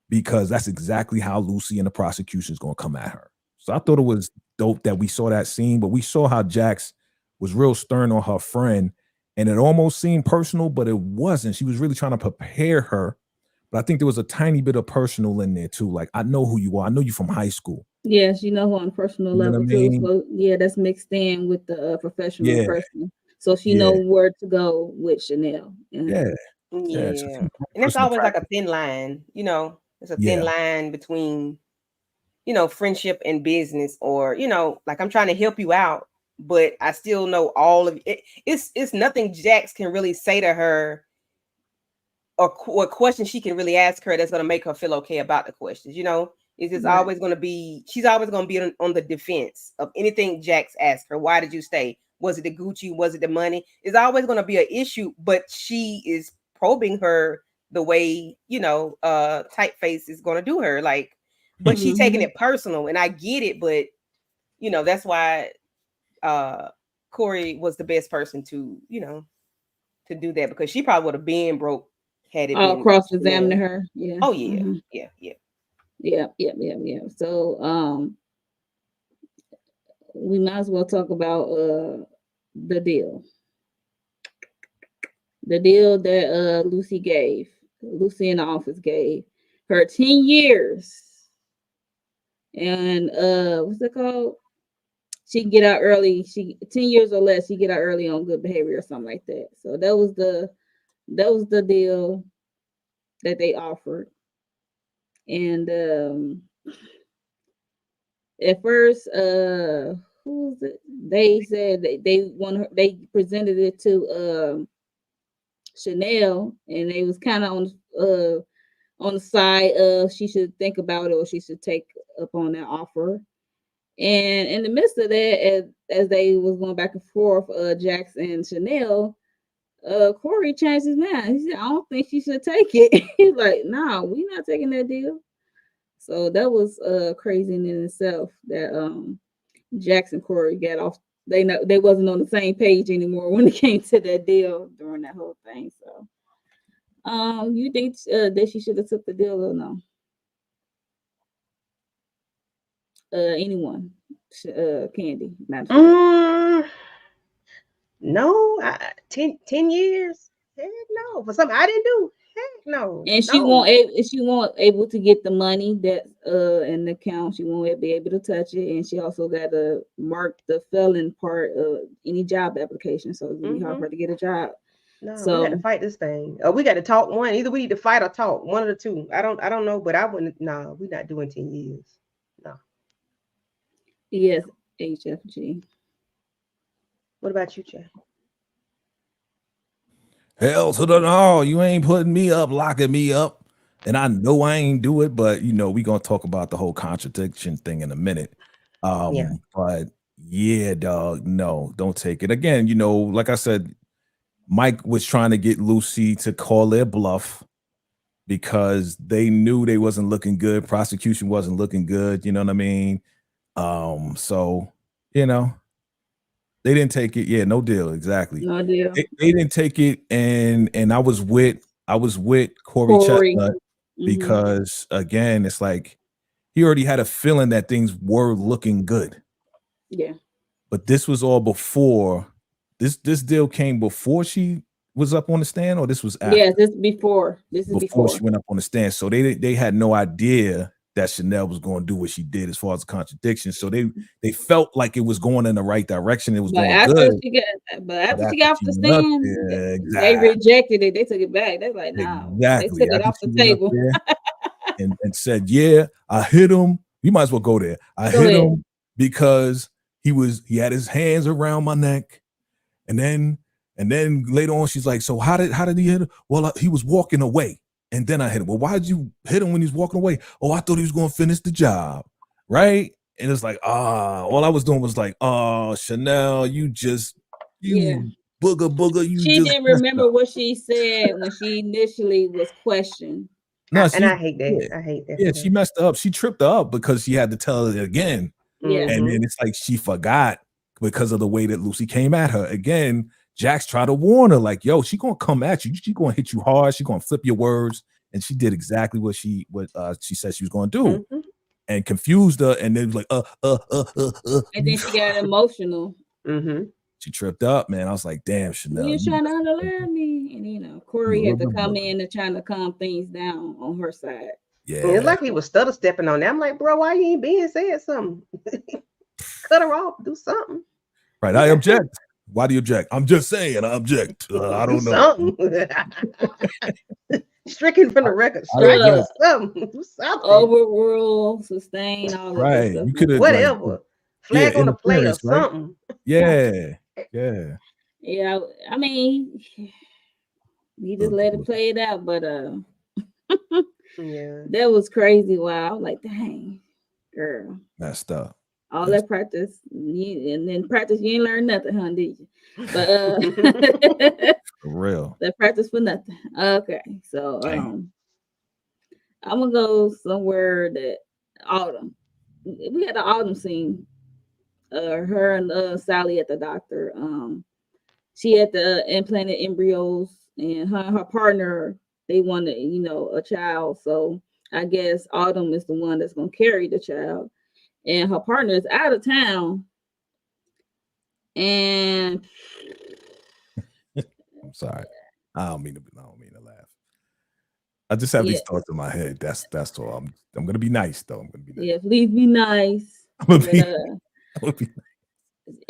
[SPEAKER 1] because that's exactly how Lucy and the prosecution is going to come at her. So I thought it was dope that we saw that scene, but we saw how Jax was real stern on her friend, and it almost seemed personal, but it wasn't. She was really trying to prepare her. But I think there was a tiny bit of personal in there too. Like, I know who you are. I know you from high school.
[SPEAKER 2] Yes, you know her on a personal
[SPEAKER 1] You know what I
[SPEAKER 2] level too.
[SPEAKER 1] mean?
[SPEAKER 2] So yeah, that's mixed in with the professional
[SPEAKER 1] Yeah,
[SPEAKER 2] person. So she know
[SPEAKER 1] yeah,
[SPEAKER 2] where to go with Chanel and
[SPEAKER 1] yeah.
[SPEAKER 2] her.
[SPEAKER 1] Yeah, so
[SPEAKER 3] Yeah.
[SPEAKER 1] she was my
[SPEAKER 3] And that's
[SPEAKER 1] personal
[SPEAKER 3] always like a
[SPEAKER 1] practice.
[SPEAKER 3] thin line, it's a thin
[SPEAKER 1] Yeah.
[SPEAKER 3] line between, friendship and business, or, like I'm trying to help you out, but I still know all of it. It's nothing Jax can really say to her, or question she can really ask her that's going to make her feel okay about the questions. It's just
[SPEAKER 2] Right.
[SPEAKER 3] always going to be, she's always going to be on the defense of anything Jax asks her. Why did you stay? Was it the Gucci? Was it the money? It's always going to be an issue, but she is probing her the way, typeface is going to do her. Like, but she's taking
[SPEAKER 2] Mhm.
[SPEAKER 3] it personal, and I get it, but that's why uh Corey was the best person to do that, because she probably would have been broke had it been
[SPEAKER 2] Cross-examining
[SPEAKER 3] Chanel.
[SPEAKER 2] her. Yeah.
[SPEAKER 3] Oh yeah,
[SPEAKER 2] Mhm.
[SPEAKER 3] yeah, yeah.
[SPEAKER 2] Yeah, yeah, yeah, yeah. So, we might as well talk about the deal. The deal that Lucy in the office gave her 10 years. And what's it called? She can get out early. She 10 years or less, she get out early on good behavior or something like that. So that was the deal that they offered. And at first, who was it? They said they presented it to Chanel, and they was kind of on the side of she should think about it or she should take up on that offer. And in the midst of that, as they was going back and forth, Jax and Chanel, Corey changed his mind. He said, "I don't think she should take it." He's like, "Nah, we not taking that deal." So that was crazy in itself that Jackson Corey got off. They wasn't on the same page anymore when it came to that deal during that whole thing. So, you think that she should have took the deal or no? Anyone? Candy, matter of fact.
[SPEAKER 3] Mm, no, 10 years. Heck no. For something I didn't do. Heck no.
[SPEAKER 2] And
[SPEAKER 3] No.
[SPEAKER 2] she won't able to get the money that in the account. She won't be able to touch it, and she also got to mark the felon part of any job application. So it's gonna be hard for
[SPEAKER 3] Mm-hmm.
[SPEAKER 2] her to get a job.
[SPEAKER 3] No, we got to
[SPEAKER 2] So
[SPEAKER 3] fight this thing. We got to talk one. Either we need to fight or talk. One of the two. I don't know, but I wouldn't. No, we're not doing 10 years. No.
[SPEAKER 2] yes, HFG.
[SPEAKER 3] What about you, Jay?
[SPEAKER 1] Hell to the no, you ain't putting me up, locking me up. And I know I ain't do it, but we gonna talk about the whole contradiction thing in a minute.
[SPEAKER 3] Yeah.
[SPEAKER 1] But yeah, dog, no, don't take it. Again, like I said, Mike was trying to get Lucy to call their bluff because they knew they wasn't looking good. Prosecution wasn't looking good, you know what I mean? So you know, they didn't take it. Yeah, no deal. Exactly.
[SPEAKER 2] No deal.
[SPEAKER 1] They didn't take it, and I was with Corey
[SPEAKER 2] Corey.
[SPEAKER 1] Chestnut
[SPEAKER 2] Hmm.
[SPEAKER 1] because again, it's like he already had a feeling that things were looking good,
[SPEAKER 2] Yeah.
[SPEAKER 1] but this was all before this deal came before she was up on the stand, or this was
[SPEAKER 2] Yes,
[SPEAKER 1] after
[SPEAKER 2] this is before. This is
[SPEAKER 1] before
[SPEAKER 2] before.
[SPEAKER 1] she went up on the stand. So they had no idea that Chanel was going to do what she did as far as the contradiction. So they felt like it was going in the right direction. It was
[SPEAKER 2] But
[SPEAKER 1] going
[SPEAKER 2] after
[SPEAKER 1] good.
[SPEAKER 2] she got, but
[SPEAKER 1] But
[SPEAKER 2] after she
[SPEAKER 1] after
[SPEAKER 2] got off
[SPEAKER 1] she
[SPEAKER 2] the
[SPEAKER 1] went up
[SPEAKER 2] stand,
[SPEAKER 1] there,
[SPEAKER 2] they
[SPEAKER 1] exactly.
[SPEAKER 2] rejected it. They took it back. They're like, no, they
[SPEAKER 1] Exactly.
[SPEAKER 2] took it
[SPEAKER 1] After
[SPEAKER 2] off
[SPEAKER 1] she
[SPEAKER 2] the
[SPEAKER 1] went up
[SPEAKER 2] table.
[SPEAKER 1] there and said, "Yeah, I hit him." You might as well go there. I
[SPEAKER 2] Go
[SPEAKER 1] hit
[SPEAKER 2] ahead.
[SPEAKER 1] him because he had his hands around my neck, and then later on, she's like, "So how did he hit him?" Well, he was walking away, and then I hit him. Well, why did you hit him when he's walking away? Oh, I thought he was going to finish the job, right? And it's like, all I was doing was like, "Oh, Chanel,
[SPEAKER 2] Yeah.
[SPEAKER 1] you booger, you
[SPEAKER 2] She
[SPEAKER 1] just
[SPEAKER 2] didn't
[SPEAKER 1] messed up."
[SPEAKER 2] remember what she said when she initially was questioned.
[SPEAKER 1] No,
[SPEAKER 3] And
[SPEAKER 1] she
[SPEAKER 3] I hate that.
[SPEAKER 1] yeah.
[SPEAKER 3] I hate that
[SPEAKER 1] Yeah,
[SPEAKER 3] for
[SPEAKER 1] she
[SPEAKER 3] her.
[SPEAKER 1] messed up. She tripped up because she had to tell it again.
[SPEAKER 2] Yeah.
[SPEAKER 1] And then
[SPEAKER 3] Mm-hmm.
[SPEAKER 1] it's like she forgot because of the way that Lucy came at her. Again, Jax tried to warn her, like, yo, she gonna come at you. She gonna hit you hard. She gonna flip your words. And she did exactly what she said she was gonna do
[SPEAKER 3] Mm-hmm.
[SPEAKER 1] and confused her. And then was like,
[SPEAKER 2] And then she got emotional.
[SPEAKER 3] Mm-hmm.
[SPEAKER 1] she tripped up, man. I was like, damn, Chanel,
[SPEAKER 2] You're
[SPEAKER 1] you
[SPEAKER 2] trying to
[SPEAKER 1] just
[SPEAKER 2] underline me. And
[SPEAKER 1] you
[SPEAKER 2] Corey had to
[SPEAKER 1] booger
[SPEAKER 2] come
[SPEAKER 1] booger.
[SPEAKER 2] in and trying to calm things down on her side.
[SPEAKER 3] And it's
[SPEAKER 1] Yeah.
[SPEAKER 3] like he was stutter stepping on that. I'm like, bro, why you ain't being said something? Cut her off. Do something.
[SPEAKER 1] Right.
[SPEAKER 3] You
[SPEAKER 1] I
[SPEAKER 3] got to.
[SPEAKER 1] object. Why do you object? I'm just saying, I object. I
[SPEAKER 3] Do
[SPEAKER 1] don't know.
[SPEAKER 3] something. Stricken from the record.
[SPEAKER 1] I
[SPEAKER 3] Strike
[SPEAKER 1] don't
[SPEAKER 3] or
[SPEAKER 1] know.
[SPEAKER 3] something. Do something.
[SPEAKER 2] Overrule, sustain, all that good
[SPEAKER 1] Right.
[SPEAKER 2] stuff.
[SPEAKER 1] You could have like,
[SPEAKER 3] Whatever.
[SPEAKER 1] yeah,
[SPEAKER 3] Flag on the play or
[SPEAKER 1] interference, right?
[SPEAKER 3] something.
[SPEAKER 1] Yeah. Yeah.
[SPEAKER 2] Yeah, I mean, you just
[SPEAKER 1] Ugh,
[SPEAKER 2] let it play it out, but
[SPEAKER 3] Yeah.
[SPEAKER 2] that was crazy. Wow, I was like, dang, girl,
[SPEAKER 1] messed up.
[SPEAKER 2] all
[SPEAKER 1] Messed
[SPEAKER 2] that practice, and then practice, you ain't learn nothing, huh? Did you? But
[SPEAKER 1] For real.
[SPEAKER 2] that practice for nothing. Okay, so
[SPEAKER 1] Damn.
[SPEAKER 2] I'm gonna go somewhere that autumn. We had the autumn scene. Her and Sally at the doctor. She had the implanted embryos, and her partner, they wanted, a child. So I guess Autumn is the one that's gonna carry the child, and her partner is out of town. And
[SPEAKER 1] I'm sorry. I don't mean to laugh. I just have
[SPEAKER 2] yeah,
[SPEAKER 1] these thoughts in my head. That's all. I'm gonna be nice though. I'm gonna be nice.
[SPEAKER 2] yeah, please be nice.
[SPEAKER 1] I'm gonna
[SPEAKER 2] But
[SPEAKER 1] be, I'm gonna be,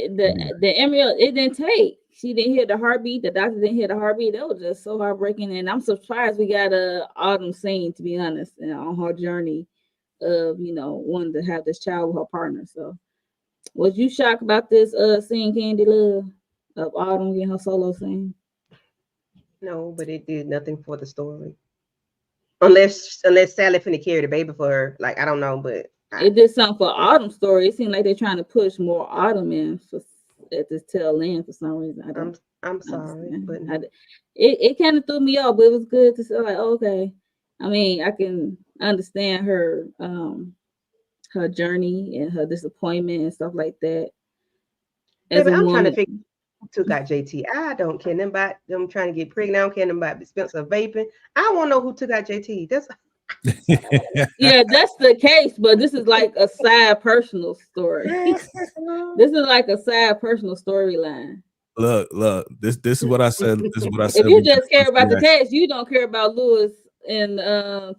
[SPEAKER 1] I'm gonna be nice.
[SPEAKER 2] the embryo, it didn't take. She didn't hear the heartbeat. The doctor didn't hear the heartbeat. That was just so heartbreaking. And I'm surprised we got a Autumn scene, to be honest, on her journey of wanting to have this child with her partner. So was you shocked about this scene, Candy Love, of Autumn getting her solo scene?
[SPEAKER 3] No, but it did nothing for the story. Unless Sally finna carry the baby for her. Like, I don't know, but
[SPEAKER 2] It did something for Autumn's story. It seemed like they're trying to push more Autumn in at this tail end for some reason. I don't
[SPEAKER 3] I'm sorry,
[SPEAKER 2] understand.
[SPEAKER 3] but
[SPEAKER 2] It kind of threw me off, but it was good to say, like, okay. I mean, I can understand her journey and her disappointment and stuff like that. As
[SPEAKER 3] baby,
[SPEAKER 2] a
[SPEAKER 3] I'm trying to
[SPEAKER 2] woman,
[SPEAKER 3] figure who took out JT. I don't care nothing about them trying to get pregnant. I don't care nothing about Spencer vaping. I want to know who took out JT. That's
[SPEAKER 2] yeah, that's the case, but this is like a side personal story. This is like a side personal storyline.
[SPEAKER 1] Look. This is what I said. This is what I
[SPEAKER 2] If
[SPEAKER 1] said.
[SPEAKER 2] you
[SPEAKER 1] We get
[SPEAKER 2] just
[SPEAKER 1] the
[SPEAKER 2] care
[SPEAKER 1] first
[SPEAKER 2] about the
[SPEAKER 1] reaction.
[SPEAKER 2] case, you don't care about Lewis and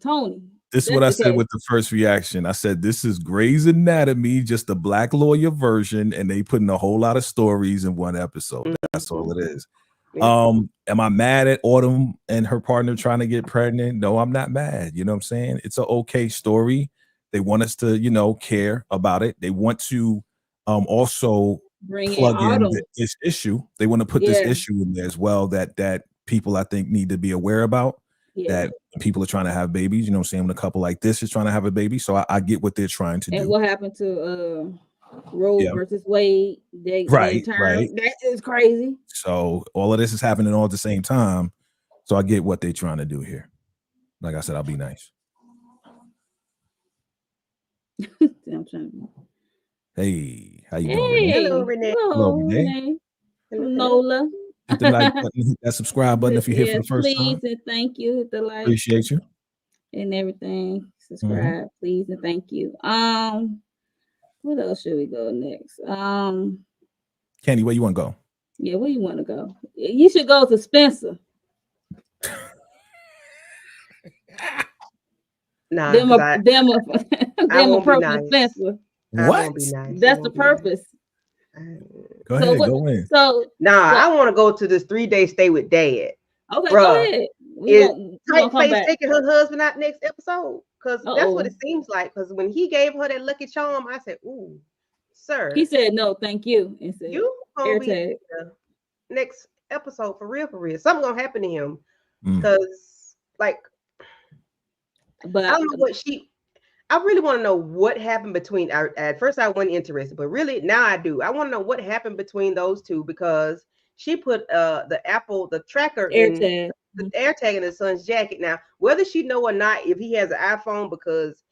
[SPEAKER 2] Tony.
[SPEAKER 1] This is
[SPEAKER 2] That's
[SPEAKER 1] what I
[SPEAKER 2] the
[SPEAKER 1] said
[SPEAKER 2] case.
[SPEAKER 1] with the first reaction. I said this is Grey's Anatomy, just a black lawyer version, and they putting a whole lot of stories in one episode. That's all it is.
[SPEAKER 3] Yeah.
[SPEAKER 1] Am I mad at Autumn and her partner trying to get pregnant? No, I'm not mad. You know what I'm saying? It's an okay story. They want us to, care about it. They want to also
[SPEAKER 2] Bring in
[SPEAKER 1] plug in
[SPEAKER 2] Autumn.
[SPEAKER 1] this issue. They want to put this
[SPEAKER 2] Yeah,
[SPEAKER 1] issue in there as well that people I think need to be aware about.
[SPEAKER 2] yeah.
[SPEAKER 1] That people are trying to have babies, you know what I'm saying? When a couple like this is trying to have a baby. So I get what they're trying to
[SPEAKER 2] And
[SPEAKER 1] do.
[SPEAKER 2] what happened to Roe
[SPEAKER 1] Yeah.
[SPEAKER 2] versus Wade? They
[SPEAKER 1] Right.
[SPEAKER 2] turned. That is crazy.
[SPEAKER 1] So all of this is happening all at the same time. So I get what they're trying to do here. Like I said, I'll be nice.
[SPEAKER 2] I'm trying.
[SPEAKER 1] Hey, how you doing, Renee?
[SPEAKER 3] Hello,
[SPEAKER 2] Hey,
[SPEAKER 3] Renee.
[SPEAKER 1] Hello,
[SPEAKER 2] hello,
[SPEAKER 1] Renee.
[SPEAKER 2] Renee.
[SPEAKER 3] Hello, hello.
[SPEAKER 2] Nola.
[SPEAKER 1] Hit the like button, hit that subscribe button if you're here for
[SPEAKER 2] Yes,
[SPEAKER 1] the first
[SPEAKER 2] please
[SPEAKER 1] time.
[SPEAKER 2] and thank you. Hit the like
[SPEAKER 1] Appreciate you.
[SPEAKER 2] and everything.
[SPEAKER 1] Mhm.
[SPEAKER 2] Subscribe, please and thank you. What else should we go next?
[SPEAKER 1] Candy, where you want to go?
[SPEAKER 2] Yeah, where you want to go? You should go to Spencer.
[SPEAKER 3] Nah,
[SPEAKER 2] Them
[SPEAKER 3] 'cause
[SPEAKER 2] a them a
[SPEAKER 3] I
[SPEAKER 2] them a
[SPEAKER 3] won't be
[SPEAKER 2] purple
[SPEAKER 3] nice.
[SPEAKER 2] Spencer.
[SPEAKER 3] I
[SPEAKER 1] What?
[SPEAKER 3] won't be nice. It
[SPEAKER 2] That's the
[SPEAKER 3] won't be nice.
[SPEAKER 2] purpose.
[SPEAKER 1] Go
[SPEAKER 2] So
[SPEAKER 1] ahead,
[SPEAKER 2] what?
[SPEAKER 1] go in.
[SPEAKER 2] So
[SPEAKER 3] Nah,
[SPEAKER 2] so
[SPEAKER 3] I want to go to this 3-day stay with dad.
[SPEAKER 2] okay, go
[SPEAKER 3] Bruh,
[SPEAKER 2] ahead.
[SPEAKER 3] is
[SPEAKER 2] We
[SPEAKER 3] Tight
[SPEAKER 2] gonna come
[SPEAKER 3] Face
[SPEAKER 2] back.
[SPEAKER 3] taking her husband out next episode? Because that's what
[SPEAKER 2] Uh-oh.
[SPEAKER 3] it seems like. Because when he gave her that lucky charm, I said, "Ooh, sir,
[SPEAKER 2] He said no, thank you, and said
[SPEAKER 3] you gonna be
[SPEAKER 2] AirTag.
[SPEAKER 3] the next episode for real, for real. Something gonna happen to him."
[SPEAKER 1] Mm.
[SPEAKER 3] Because, like, I
[SPEAKER 2] But
[SPEAKER 3] don't know what she. I really want to know what happened between. At first, I wasn't interested, but really now I do. I want to know what happened between those two because she put the tracker in
[SPEAKER 2] AirTag.
[SPEAKER 3] the AirTag in his son's jacket. Now, whether she know or not, if he has an iPhone, because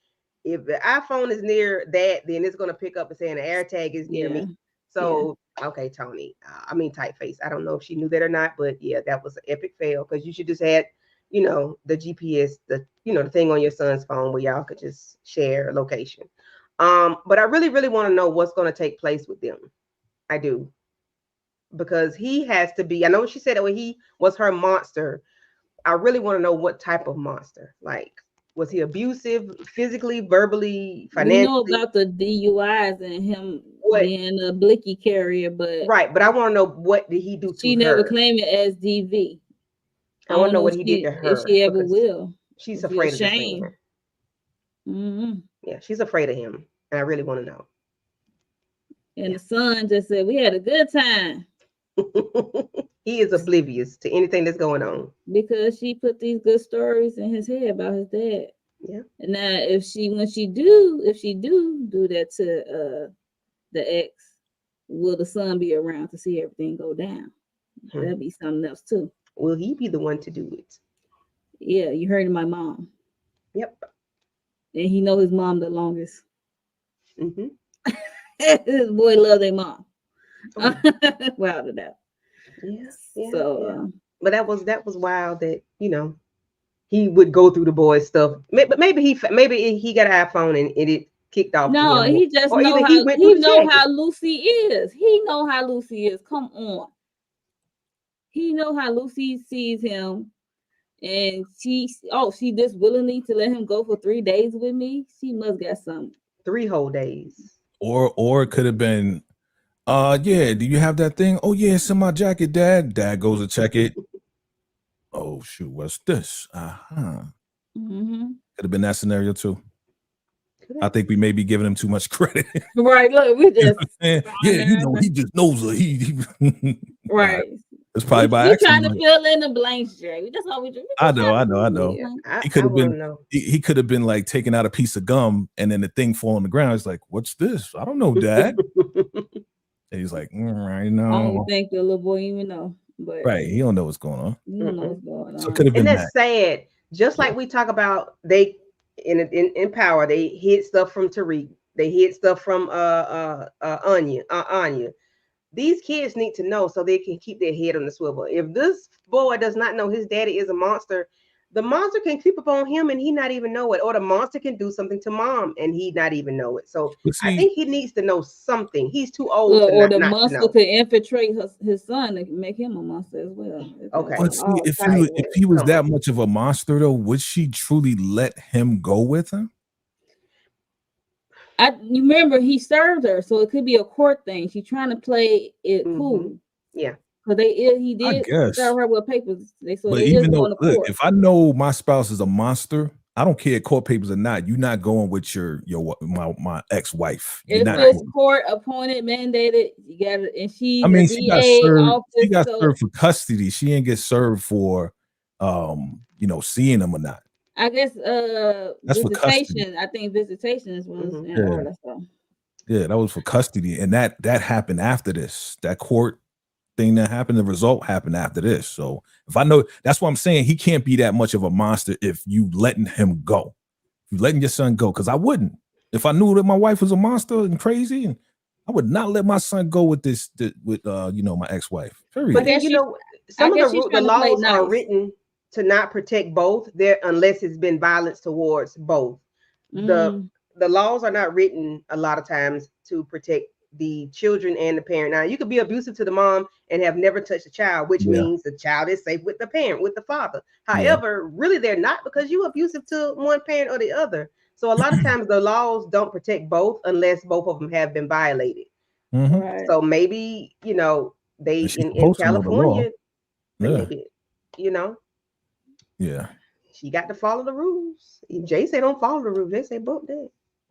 [SPEAKER 3] if the iPhone is near that, then it's gonna pick up and saying the AirTag is near
[SPEAKER 2] Yeah.
[SPEAKER 3] me. So okay, Tony. I mean, Typeface. I don't know if she knew that or not, but yeah, that was an epic fail because you should just had, the GPS, the thing on your son's phone where y'all could just share a location. But I really, really want to know what's going to take place with them. I do. Because he has to be, I know she said that when he was her monster. I really want to know what type of monster. Like, Was he abusive, physically, verbally,
[SPEAKER 2] We know
[SPEAKER 3] financially?
[SPEAKER 2] about the DUIs and him
[SPEAKER 3] What?
[SPEAKER 2] being a blicky carrier, but
[SPEAKER 3] Right, but I want to know, what did he do to
[SPEAKER 2] she never
[SPEAKER 3] her?
[SPEAKER 2] claimed it as DV.
[SPEAKER 3] I
[SPEAKER 2] I
[SPEAKER 3] want to
[SPEAKER 2] don't
[SPEAKER 3] know
[SPEAKER 2] know
[SPEAKER 3] what he did to
[SPEAKER 2] if
[SPEAKER 3] her,
[SPEAKER 2] she ever
[SPEAKER 3] because
[SPEAKER 2] will.
[SPEAKER 3] she's
[SPEAKER 2] It'd be a
[SPEAKER 3] afraid of this
[SPEAKER 2] shame.
[SPEAKER 3] man. Yeah, she's afraid of him, and I really want to know.
[SPEAKER 2] And the son just said, "We had a good time."
[SPEAKER 3] He is oblivious to anything that's going on.
[SPEAKER 2] Because she put these good stories in his head about his dad.
[SPEAKER 3] Yeah.
[SPEAKER 2] And now if she do that to the ex, will the son be around to see everything go down? That'd be something else too.
[SPEAKER 3] Will he be the one to do it?
[SPEAKER 2] Yeah, you heard of my mom.
[SPEAKER 3] Yep.
[SPEAKER 2] And he know his mom the longest.
[SPEAKER 3] Mm-hmm.
[SPEAKER 2] This boy love their mom.
[SPEAKER 3] Oh.
[SPEAKER 2] Without a doubt.
[SPEAKER 3] Yeah.
[SPEAKER 2] So
[SPEAKER 3] but that was wild that, he would go through the boy's stuff. But maybe he got an iPhone and it kicked off to
[SPEAKER 2] no,
[SPEAKER 3] him.
[SPEAKER 2] he just
[SPEAKER 3] or
[SPEAKER 2] know
[SPEAKER 3] either
[SPEAKER 2] how
[SPEAKER 3] he went
[SPEAKER 2] he
[SPEAKER 3] through the
[SPEAKER 2] know
[SPEAKER 3] chat.
[SPEAKER 2] how Lucy is. He know how Lucy is. Come on. He know how Lucy sees him. And she just willingly to let him go for 3 days with me. She must got something.
[SPEAKER 3] 3 whole days.
[SPEAKER 1] Or it could have been, yeah, do you have that thing? Oh yeah, it's in my jacket, Dad. Dad goes to check it. Oh shoot, what's this? Could have been that scenario too. I think we may be giving him too much credit.
[SPEAKER 2] Right, look, we just
[SPEAKER 1] yeah, he just knows her. He
[SPEAKER 2] right.
[SPEAKER 1] It's probably by
[SPEAKER 2] we
[SPEAKER 1] accident.
[SPEAKER 2] Trying to fill in the blanks, Jay. That's all we do.
[SPEAKER 1] I know.
[SPEAKER 3] Yeah,
[SPEAKER 1] he could have been. He could have been like taking out a piece of gum, and then the thing fall on the ground. He's like, "What's this? I don't know, Dad." And he's like, "I know."
[SPEAKER 2] I don't think the little boy even know. But
[SPEAKER 1] right, he don't know what's going on.
[SPEAKER 2] He don't know what's going on.
[SPEAKER 1] So it could have been
[SPEAKER 3] and that's sad. Just like we talk about, they in Power, they hid stuff from Tariq. They hid stuff from Anya. These kids need to know so they can keep their head on the swivel. If this boy does not know his daddy is a monster, the monster can creep up on him and he not even know it, or the monster can do something to mom and he not even know it. So I think he needs to know something. He's too old to
[SPEAKER 2] or the
[SPEAKER 3] not
[SPEAKER 2] monster
[SPEAKER 3] to know.
[SPEAKER 2] could infiltrate his son and make him a monster as well.
[SPEAKER 3] Okay.
[SPEAKER 1] But see, if he was that much of a monster, though, would she truly let him go with him?
[SPEAKER 2] You remember he served her, so it could be a court thing. She's trying to play it cool.
[SPEAKER 3] Yeah.
[SPEAKER 2] Because he did serve her with papers.
[SPEAKER 1] But even though, look, if I know my spouse is a monster, I don't care court papers or not. You're not going with my ex-wife.
[SPEAKER 2] If it's court appointed, mandated, you got it. And she
[SPEAKER 1] got served for custody. She ain't get served for seeing him or not.
[SPEAKER 2] I guess
[SPEAKER 1] that's for custody.
[SPEAKER 2] I think visitation is one in order. So.
[SPEAKER 1] Yeah, that was for custody, and that happened after this. That court thing that happened, the result happened after this. So if I know, that's what I'm saying. He can't be that much of a monster if you letting him go. If you letting your son go, because I wouldn't. If I knew that my wife was a monster and crazy, and I would not let my son go with my ex-wife. Period.
[SPEAKER 3] But then some of the laws are written to not protect both there unless it's been violence towards both. The laws are not written a lot of times to protect the children and the parent. Now, you could be abusive to the mom and have never touched a child, which means the child is safe with the parent, with the father. However, really they're not, because you're abusive to one parent or the other. So a lot of times the laws don't protect both unless both of them have been violated.
[SPEAKER 2] Right.
[SPEAKER 3] So maybe, they in California, maybe,
[SPEAKER 1] Yeah.
[SPEAKER 3] She got to follow the rules. Jay said don't follow the rules. They say bump that.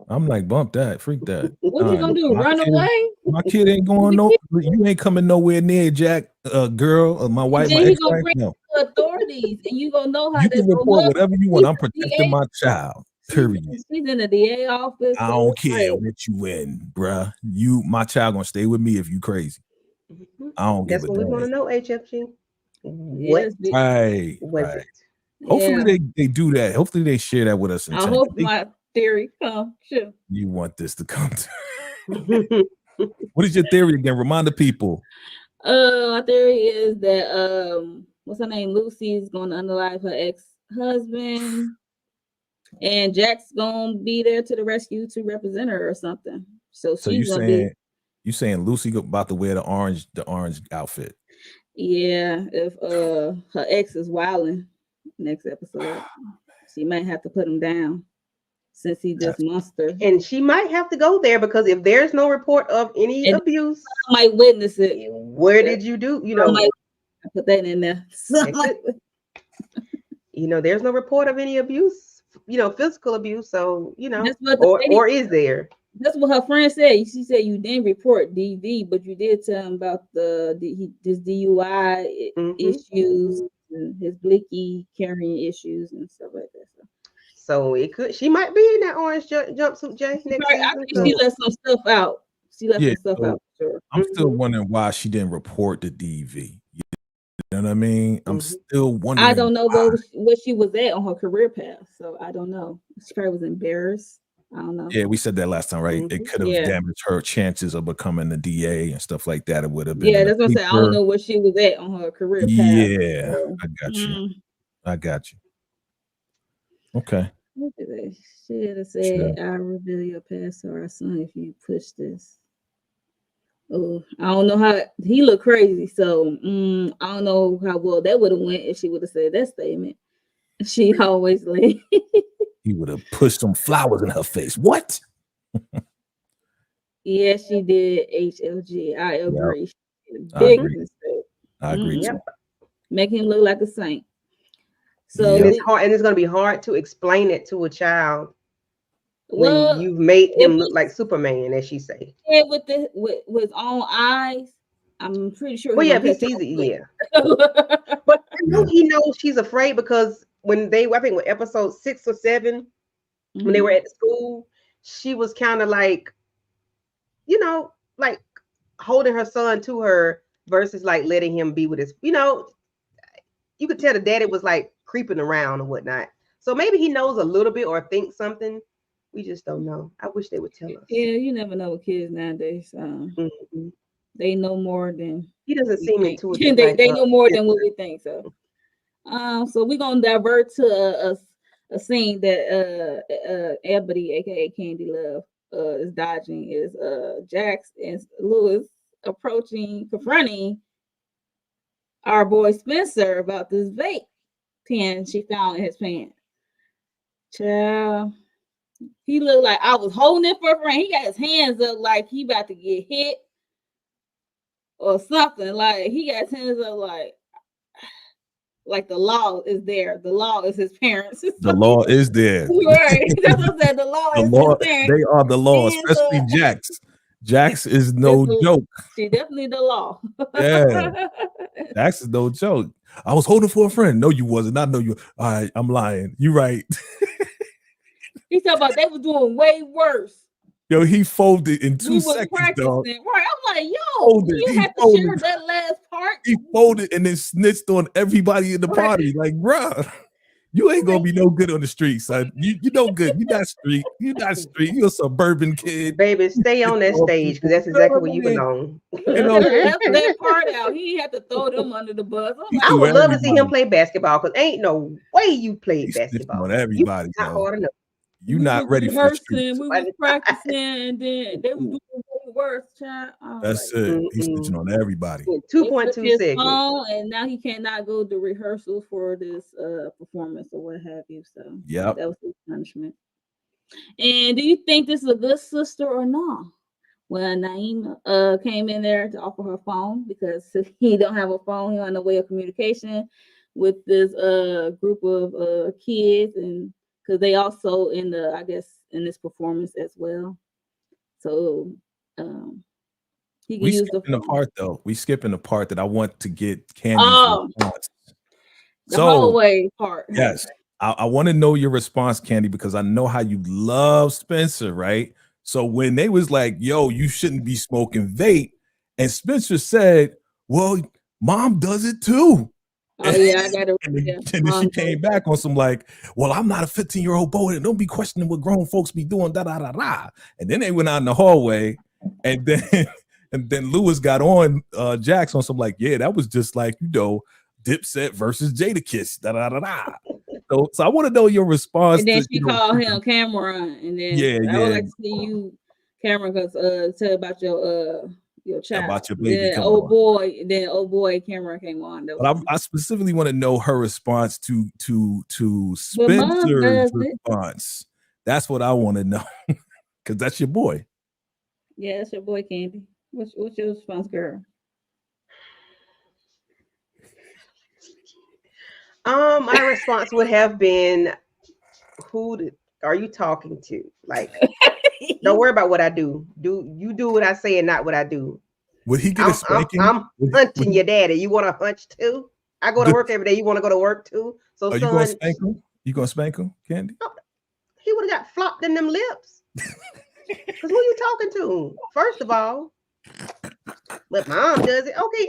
[SPEAKER 1] I'm like, bump that, freak that.
[SPEAKER 2] What you gonna do? Run away?
[SPEAKER 1] My kid ain't going you ain't coming nowhere near Jack, girl, or my wife.
[SPEAKER 2] Then he gonna bring the authorities, and you gonna know how
[SPEAKER 1] you can report whatever you want. I'm protecting my child. Period.
[SPEAKER 2] She's in the DA office.
[SPEAKER 1] I don't care what you in, bruh. My child gonna stay with me if you crazy. I don't give a damn.
[SPEAKER 3] That's what we want to know, HFG.
[SPEAKER 2] What?
[SPEAKER 1] Right. Hopefully they do that. Hopefully they share that with us.
[SPEAKER 2] I hope my theory come true.
[SPEAKER 1] You want this to come to. What is your theory again? Remind the people.
[SPEAKER 2] My theory is that what's her name? Lucy is going to unalive her ex-husband, and Jack's gonna be there to the rescue to represent her or something. So she's
[SPEAKER 1] you saying Lucy about to wear the orange outfit?
[SPEAKER 2] Yeah, if her ex is wilding next episode. She might have to put him down since he just monster.
[SPEAKER 3] And she might have to go there because if there's no report of any
[SPEAKER 2] And
[SPEAKER 3] abuse,
[SPEAKER 2] I might witness it.
[SPEAKER 3] where did you do?
[SPEAKER 2] I might put that in there.
[SPEAKER 3] There's no report of any abuse, physical abuse. So,
[SPEAKER 2] that's what
[SPEAKER 3] or is there?
[SPEAKER 2] That's what her friend said. She said you didn't report DV, but you did tell him about this DUI issues and his blicky carrying issues and stuff like that.
[SPEAKER 3] So she might be in that orange jumpsuit, Jay, next season.
[SPEAKER 2] I think she let some stuff out. She let some stuff out. Sure.
[SPEAKER 1] I'm still wondering why she didn't report the DV. You know what I mean? I'm still wondering.
[SPEAKER 2] I don't know what she was at on her career path, so I don't know. She probably was embarrassed. I don't know.
[SPEAKER 1] Yeah, we said that last time, right? It could have damaged her chances of becoming the DA and stuff like that. It would have been.
[SPEAKER 2] Yeah, that's what I'm saying. I don't know where she was at on her career path.
[SPEAKER 1] Yeah, so, I got you. Okay.
[SPEAKER 2] She had to say, "I'll reveal your past to our son if you push this." Oh, I don't know how he looked crazy, so I don't know how well that would have went if she would have said that statement. She always like
[SPEAKER 1] he would have pushed some flowers in her face. What?
[SPEAKER 2] Yeah, she did HLG. I agree.
[SPEAKER 1] Yep. Big mistake. I agree too.
[SPEAKER 2] Make him look like a saint. So
[SPEAKER 3] and it's hard, and it's going to be hard to explain it to a child when you've made him look like Superman, as she say.
[SPEAKER 2] Yeah, with his own eyes, I'm pretty sure.
[SPEAKER 3] Well, yeah, if he sees it, but I know he knows she's afraid because when I think with episode 6 or 7, when they were at the school, she was kind of like, like holding her son to her versus like letting him be with his, you could tell the daddy was like creeping around or whatnot. So maybe he knows a little bit or thinks something. We just don't know. I wish they would tell us.
[SPEAKER 2] Yeah, you never know with kids nowadays. They know more than
[SPEAKER 3] he doesn't seem intuitive.
[SPEAKER 2] They know more than what we think. So, so we're gonna divert to a scene that Ebony, aka Candy Love, is dodging. Is Jax and Lewis confronting our boy Spencer about this vape pen she found in his pants. Child, he looked like I was holding it for a friend. He got his hands up like he about to get hit or something. Like he got his hands up like the law is there. The law is his parents.
[SPEAKER 1] The law is there.
[SPEAKER 2] Right. That's what I said. The law is his parents.
[SPEAKER 1] They are the law, especially Jax. Jax is no joke.
[SPEAKER 2] She definitely the law.
[SPEAKER 1] Yeah. Jax is no joke. I was holding for a friend. No, you wasn't. I know you. All right, I'm lying. You right.
[SPEAKER 2] He talking about they were doing way worse.
[SPEAKER 1] Yo, he folded in 2 seconds, dog.
[SPEAKER 2] Right. I'm like, yo, you have to share that last part.
[SPEAKER 1] He folded and then snitched on everybody in the party. Like, bruh, you ain't gonna be no good on the street, son. You no good. You not street. You not street. You're a suburban kid.
[SPEAKER 3] Baby, stay on that stage because that's exactly where you belong.
[SPEAKER 2] Left that part out. He had to throw them under the bus.
[SPEAKER 3] I would love to see him play basketball because ain't no way you played basketball.
[SPEAKER 1] On everybody,
[SPEAKER 3] not hard enough.
[SPEAKER 1] You not ready for the streets.
[SPEAKER 2] We was practicing, and then they were doing way worse, child.
[SPEAKER 1] That's it. He's snitching on everybody.
[SPEAKER 3] 2.2 seconds.
[SPEAKER 2] And now he cannot go to rehearsal for this performance or what have you. So
[SPEAKER 1] that
[SPEAKER 2] was his punishment. And do you think this is a good sister or not? Well, Naima came in there to offer her phone because he don't have a phone. He on the way of communication with this group of kids, and because they also in this performance as well. So he can use the
[SPEAKER 1] part though. We skipping the part that I want to get Candy's response.
[SPEAKER 2] The hallway part.
[SPEAKER 1] Yes. I want to know your response, Candy, because I know how you love Spencer, right? So when they was like, yo, you shouldn't be smoking vape, and Spencer said, well, mom does it too.
[SPEAKER 2] Oh yeah, I got it.
[SPEAKER 1] And then she came back on some like, well, I'm not a 15-year-old boy, and don't be questioning what grown folks be doing, da da da da. And then they went out in the hallway, and then Lewis got on Jax on some like, yeah, that was just like, Dipset versus Jadakiss, da da da da. So I want to know your response.
[SPEAKER 2] And then she called him Cameron, and then I would like to see you, Cameron, because tell about your your child.
[SPEAKER 1] About your baby
[SPEAKER 2] Then
[SPEAKER 1] coming
[SPEAKER 2] old
[SPEAKER 1] on.
[SPEAKER 2] boy Cameron came on.
[SPEAKER 1] But I specifically want to know her response to
[SPEAKER 2] But mom
[SPEAKER 1] Spencer's
[SPEAKER 2] does it.
[SPEAKER 1] response. That's what I want to know. Because that's your boy.
[SPEAKER 2] Yeah, it's your boy Candy. What's your response, girl?
[SPEAKER 3] My response would have been, are you talking to? Like, don't worry about what I do. Do what I say and not what I do.
[SPEAKER 1] Would he get a spanking?
[SPEAKER 3] I'm hunting your daddy. You want to hunch too? I go to work every day. You want to go to work too? So,
[SPEAKER 1] are you gonna spank him? You gonna spank him, Candy?
[SPEAKER 3] Oh, he would have got flopped in them lips. Because who you talking to? First of all, but mom does it. Okay,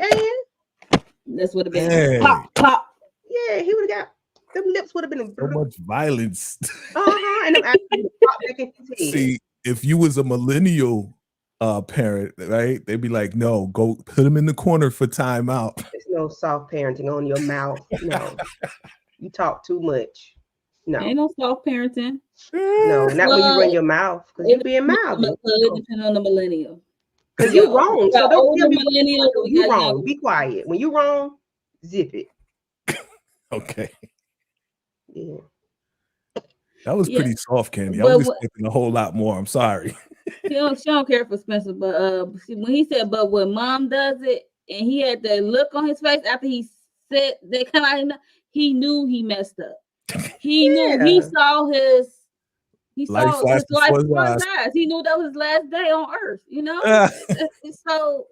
[SPEAKER 3] and
[SPEAKER 2] this would have been pop, pop.
[SPEAKER 3] Yeah, he would have got them lips would have been
[SPEAKER 1] so much violence.
[SPEAKER 3] And them
[SPEAKER 1] see, if you was a millennial parent, right? They'd be like, no, go put him in the corner for timeout.
[SPEAKER 3] There's no soft parenting on your mouth. No, you talk too much. No,
[SPEAKER 2] ain't no soft parenting.
[SPEAKER 3] No, not when you run your mouth because you being mild.
[SPEAKER 2] It depends on the millennial.
[SPEAKER 3] Because you're wrong. So don't tell me
[SPEAKER 2] millennial.
[SPEAKER 3] You wrong. Be quiet. When you wrong, zip it.
[SPEAKER 1] Okay.
[SPEAKER 3] Yeah.
[SPEAKER 1] That was pretty soft, Candy. I was expecting a whole lot more. I'm sorry.
[SPEAKER 2] She don't care for Spencer, but when he said, but when mom does it, and he had the look on his face after he said they come out, he knew he messed up. He knew he saw his life before his eyes. He knew that was his last day on earth, you know? So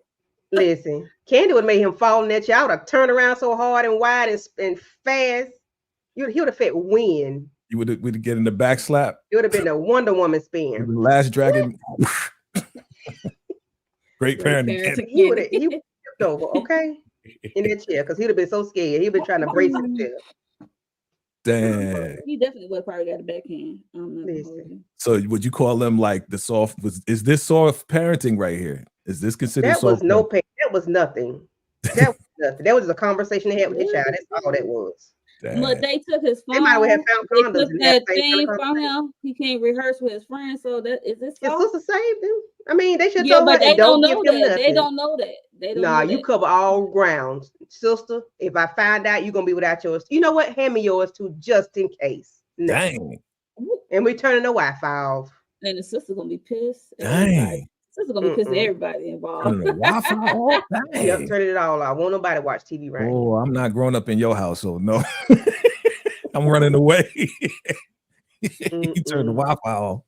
[SPEAKER 3] listen, Candy would have made him fall in that chair. I would have turned around so hard and wide and fast. He would have fit win.
[SPEAKER 1] You would get in the back slap.
[SPEAKER 3] It would have been a Wonder Woman spin.
[SPEAKER 1] The Last Dragon. Great parenting.
[SPEAKER 3] He would have tipped over, okay? In that chair, because he'd have been so scared. He'd been trying to brace himself.
[SPEAKER 1] Damn.
[SPEAKER 2] He definitely would have probably got a backhand.
[SPEAKER 1] So would you call them like the soft? Is this soft parenting right here? Is this considered
[SPEAKER 3] that
[SPEAKER 1] soft?
[SPEAKER 3] That was nothing. That was nothing. That was a conversation they had with the child. That's all that was.
[SPEAKER 2] But they took his phone.
[SPEAKER 3] They might have found condoms.
[SPEAKER 2] They took that thing from him. He can't rehearse with his friends. So that is this.
[SPEAKER 3] His sister saved him. I mean, they should.
[SPEAKER 2] Yeah, but they don't know that. They don't know that. They don't.
[SPEAKER 3] Nah, you cover all grounds, sister. If I find out, you're gonna be without yours. You know what? Hand me yours too, just in case.
[SPEAKER 1] No. Dang.
[SPEAKER 3] And we turning the Wi-Fi off.
[SPEAKER 2] And the sister gonna be pissed.
[SPEAKER 1] Dang.
[SPEAKER 2] Sister gonna be pissed at everybody involved.
[SPEAKER 1] Wi-Fi off.
[SPEAKER 3] Yep, turn it all off. Won't nobody watch TV right now.
[SPEAKER 1] Oh, I'm not growing up in your house, so no. I'm running away. You turn the Wi-Fi off.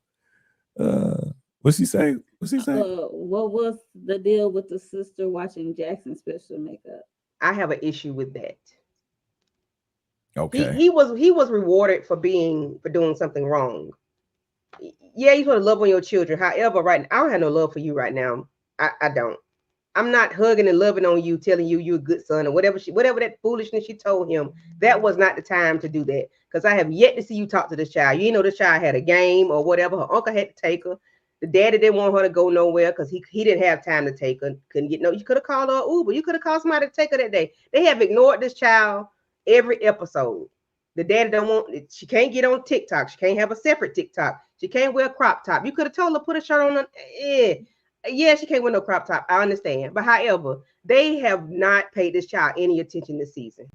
[SPEAKER 1] What's he say? What's he say?
[SPEAKER 2] What was the deal with the sister watching Jackson's special makeup?
[SPEAKER 3] I have an issue with that.
[SPEAKER 1] Okay.
[SPEAKER 3] He was rewarded for doing something wrong. Yeah, you want to love on your children. However, right now, I don't have no love for you right now. I don't. I'm not hugging and loving on you, telling you you're a good son or whatever that foolishness she told him. That was not the time to do that. Because I have yet to see you talk to this child. You know, this child had a game or whatever. Her uncle had to take her. The daddy didn't want her to go nowhere because he didn't have time to take her. Couldn't get you could have called her Uber. You could have called somebody to take her that day. They have ignored this child every episode. The daddy don't want. She can't get on TikTok. She can't have a separate TikTok. She can't wear a crop top. You could have told her put a shirt on. Yeah, she can't wear no crop top. I understand. But however, they have not paid this child any attention this season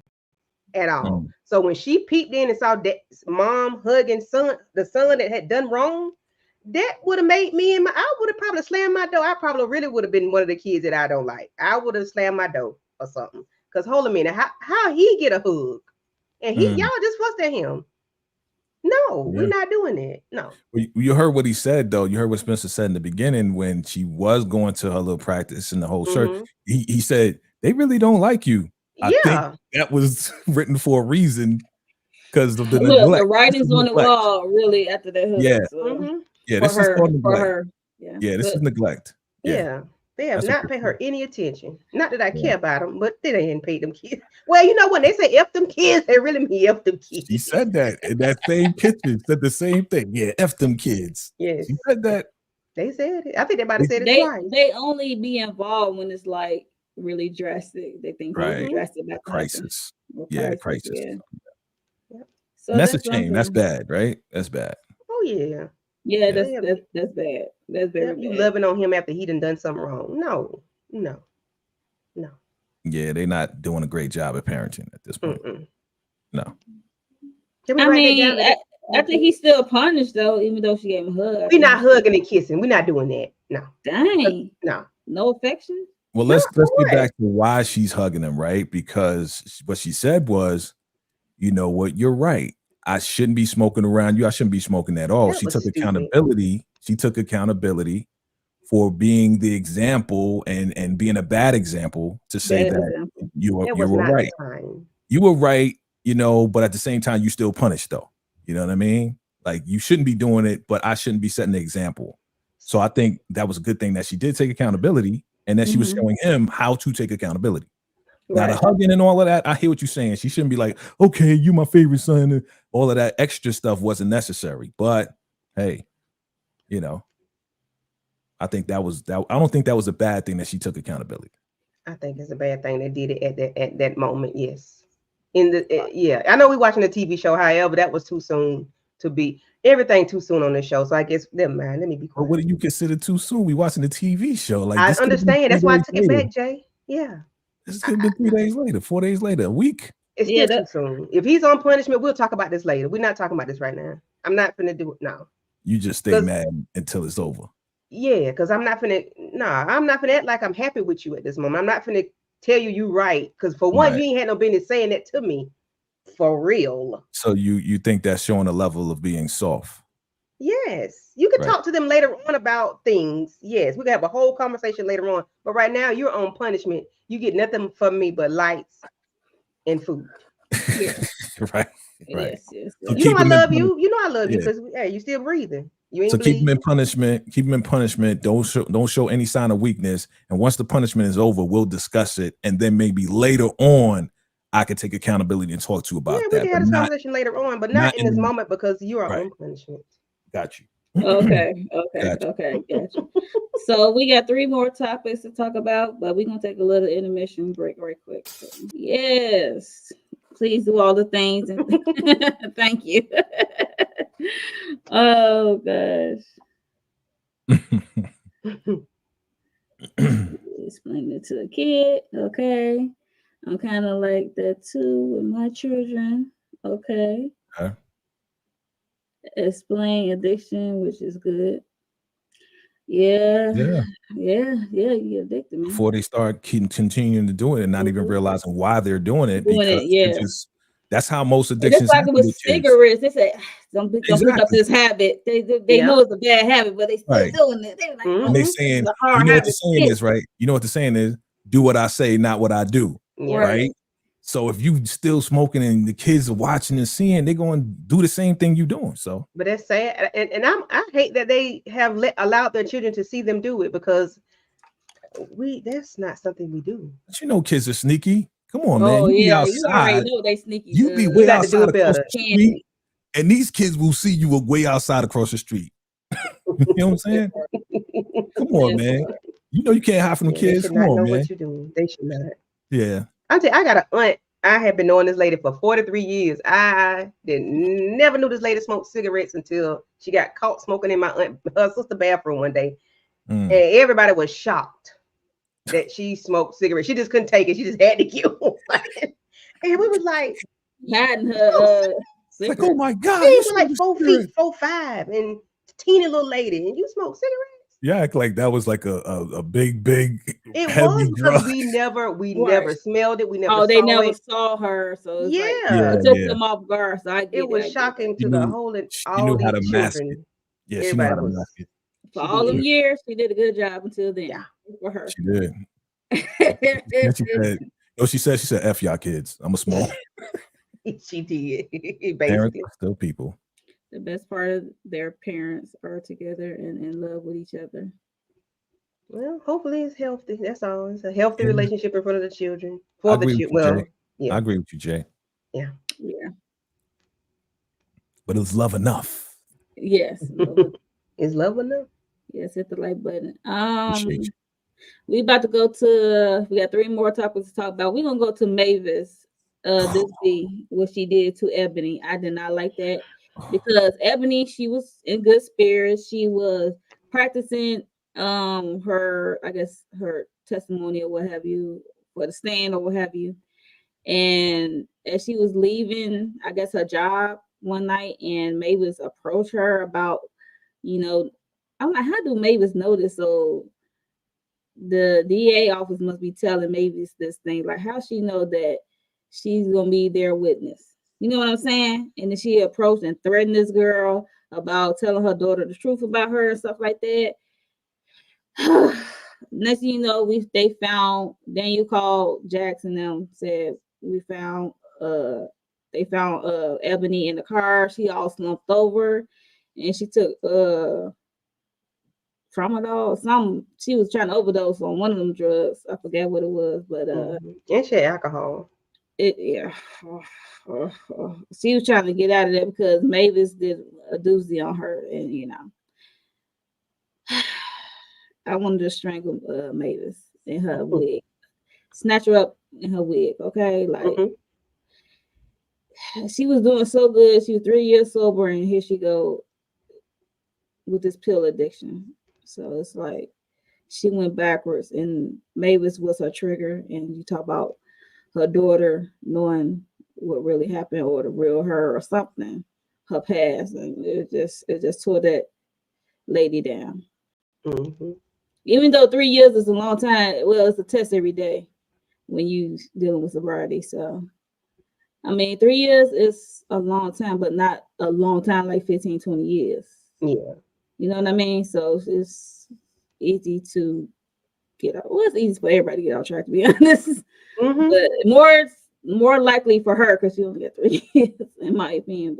[SPEAKER 3] at all. So when she peeped in and saw that mom hugging the son that had done wrong, that would have made me I would have probably slammed my door. I probably really would have been one of the kids that I don't like. I would have slammed my door or something. Because hold a minute, how he get a hug? And y'all just fussed at him. No, we're not doing it. No.
[SPEAKER 1] You heard what he said, though. You heard what Spencer said in the beginning when she was going to her little practice and the whole shirt. He said, they really don't like you. I think that was written for a reason because of the neglect.
[SPEAKER 2] The writings on the wall, really, after that.
[SPEAKER 1] Yeah.
[SPEAKER 2] So.
[SPEAKER 1] Yeah, this is for
[SPEAKER 2] her.
[SPEAKER 1] Yeah, this is neglect.
[SPEAKER 3] Yeah. They have not paid her any attention. Not that I care about them, but they didn't pay them kids. Well, you know, when they say F them kids, they really mean F them kids.
[SPEAKER 1] She said that in that same picture, said the same thing. Yeah, F them kids.
[SPEAKER 3] Yes.
[SPEAKER 1] She said that.
[SPEAKER 3] They said it. I think they might have said it twice.
[SPEAKER 2] They only be involved when it's like really drastic. They think it's drastic about
[SPEAKER 1] crisis. Yeah, crisis.
[SPEAKER 2] Yeah.
[SPEAKER 3] Yep.
[SPEAKER 2] So
[SPEAKER 1] that's a shame. That's bad, right? That's bad.
[SPEAKER 3] Oh yeah.
[SPEAKER 2] Yeah, that's bad. That's very bad.
[SPEAKER 3] Loving on him after he done something wrong. No. No.
[SPEAKER 1] Yeah, they're not doing a great job at parenting at this point. No.
[SPEAKER 3] Can we
[SPEAKER 2] I
[SPEAKER 3] write
[SPEAKER 2] mean,
[SPEAKER 3] that down?
[SPEAKER 2] I think he's still punished though, even though she gave him a hug.
[SPEAKER 3] We're not hugging and kissing. We're not doing that. No.
[SPEAKER 2] Dang.
[SPEAKER 3] No.
[SPEAKER 2] No affection.
[SPEAKER 1] Well, let's get back to why she's hugging him, right? Because what she said was, you know what, you're right. I shouldn't be smoking around you. I shouldn't be smoking at all. She took accountability. She took accountability for being the example and being a bad example to say that you were right. You were right, you know, but at the same time, you still punished though. You know what I mean? Like you shouldn't be doing it, but I shouldn't be setting the example. So I think that was a good thing that she did take accountability and that she was showing him how to take accountability. Now the hugging and all of that, I hear what you're saying. She shouldn't be like, okay, you my favorite son. And all of that extra stuff wasn't necessary. But hey, you know, I think that was that. I don't think that was a bad thing that she took accountability.
[SPEAKER 3] I think it's a bad thing they did it at that moment. Yes. I know we're watching a TV show. However, that was too soon to be everything too soon on the show. So I guess never mind. Let me be quiet.
[SPEAKER 1] But what do you consider too soon? We watching the TV show. Like
[SPEAKER 3] I understand. That's why I took it back, Jay. Yeah.
[SPEAKER 1] This could have been 3 days later, 4 days later, a week.
[SPEAKER 3] It's still too soon. If he's on punishment, we'll talk about this later. We're not talking about this right now. I'm not finna do it now.
[SPEAKER 1] You just stay mad until it's over.
[SPEAKER 3] Yeah, because I'm not finna act like I'm happy with you at this moment. I'm not finna tell you right. Because for one, you ain't had no business saying that to me. For real.
[SPEAKER 1] So you think that's showing a level of being soft?
[SPEAKER 3] Yes. You can talk to them later on about things. Yes, we can have a whole conversation later on. But right now, you're on punishment. You get nothing from me but lights and food.
[SPEAKER 2] Yeah.
[SPEAKER 1] Right.
[SPEAKER 2] Yes.
[SPEAKER 3] So you know I love you. You know I love you because you still breathing. You ain't
[SPEAKER 1] so keep him in punishment. Keep him in punishment. Don't show any sign of weakness. And once the punishment is over, we'll discuss it. And then maybe later on, I could take accountability and talk to you about that.
[SPEAKER 3] We can have this conversation later on, but not in this moment because you are on punishment.
[SPEAKER 1] Got you.
[SPEAKER 2] Okay. Gotcha. So we got 3 more topics to talk about, but we're gonna take a little intermission break right quick. So, yes, please do all the things and thank you. Oh gosh. Explain it to a kid. Okay. I'm kind of like that too with my children. Okay. Explain addiction, which is good. Yeah, you addicted, man.
[SPEAKER 1] Before they start continuing to do it and not even realizing why they're doing it, because that's how most addictions
[SPEAKER 2] it's like it was cigarettes. They say, don't pick up this habit. They know it's a bad habit, but they still doing it. They're like,
[SPEAKER 1] and they saying, you know what the saying is, right? You know what the saying is, do what I say, not what I do. Right? So if you still smoking and the kids are watching and seeing, they're going to do the same thing you're doing. So,
[SPEAKER 3] but that's sad, and I hate that they have allowed their children to see them do it because that's not something we do.
[SPEAKER 1] But you know, kids are sneaky. Come on, man.
[SPEAKER 2] You be outside. You already know they sneaky.
[SPEAKER 1] You be way outside across the street, and these kids will see you way outside across the street. You know what I'm saying? Come on, man. You know you can't hide from the kids. Come on, man.
[SPEAKER 3] What you're doing. They should not.
[SPEAKER 1] Yeah.
[SPEAKER 3] I got an aunt. I have been knowing this lady for 43 years. I never knew this lady smoked cigarettes until she got caught smoking in her sister's bathroom one day. And everybody was shocked that she smoked cigarettes. She just couldn't take it. She just had to get one. And we was like,
[SPEAKER 2] hiding her
[SPEAKER 1] like, oh my God.
[SPEAKER 3] She was like 4 feet, 4'5", and teeny little lady, and you smoke cigarettes.
[SPEAKER 1] Yeah, act like that was like a big
[SPEAKER 3] it
[SPEAKER 1] heavy
[SPEAKER 3] was
[SPEAKER 1] drug.
[SPEAKER 3] We never smelled it. We never
[SPEAKER 2] they never saw her. So it took them off guard. So
[SPEAKER 3] it was shocking to the whole
[SPEAKER 1] she knew how to mask it. Yeah, she knew how to mask it.
[SPEAKER 2] For all them years, she did a good job until then.
[SPEAKER 3] Yeah.
[SPEAKER 2] For her.
[SPEAKER 1] She did. She said, F y'all kids. I'm a small.
[SPEAKER 3] She did. Basically.
[SPEAKER 1] Parents are still people.
[SPEAKER 2] The best part of their parents are together and in love with each other.
[SPEAKER 3] Well, hopefully it's healthy. That's all. It's a healthy relationship in front of the children.
[SPEAKER 1] I agree with you, Jay.
[SPEAKER 3] Yeah.
[SPEAKER 1] But is love enough?
[SPEAKER 2] Yes.
[SPEAKER 3] Is love enough?
[SPEAKER 2] Yes, hit the like button. We about to go to. We got 3 more topics to talk about. We're gonna go to Mavis. This be what she did to Ebony. I did not like that. Because Ebony, she was in good spirits. She was practicing her testimony or what have you, for the stand or what have you. And as she was leaving, I guess her job one night, and Mavis approached her about, you know, I'm like, how do Mavis know this? So the DA office must be telling Mavis this thing. Like, how she know that she's gonna be their witness? You know what I'm saying? And then she approached and threatened this girl about telling her daughter the truth about her and stuff like that. Next thing you know, they found Daniel called Jackson. Them said we found they found Ebony in the car. She all slumped over, and she took tramadol. She was trying to overdose on one of them drugs. I forget what it was, but
[SPEAKER 3] and she had alcohol.
[SPEAKER 2] Yeah. She was trying to get out of there because Mavis did a doozy on her, and you know. I wanted to strangle Mavis in her wig, snatch her up in her wig. Okay, like she was doing so good. She was 3 years sober, and here she go with this pill addiction. So it's like she went backwards, and Mavis was her trigger. And you talk about her daughter knowing what really happened, or the real her, or something, her past, and it just tore that lady down. Even though 3 years is a long time, well, it's a test every day when you dealing with sobriety. So, I mean, 3 years is a long time, but not a long time like 15, 20 years.
[SPEAKER 3] Yeah.
[SPEAKER 2] You know what I mean? So it's easy to get out. Well, it's easy for everybody to get out track, to be honest. But more likely for her because she only got 3 years, in my opinion.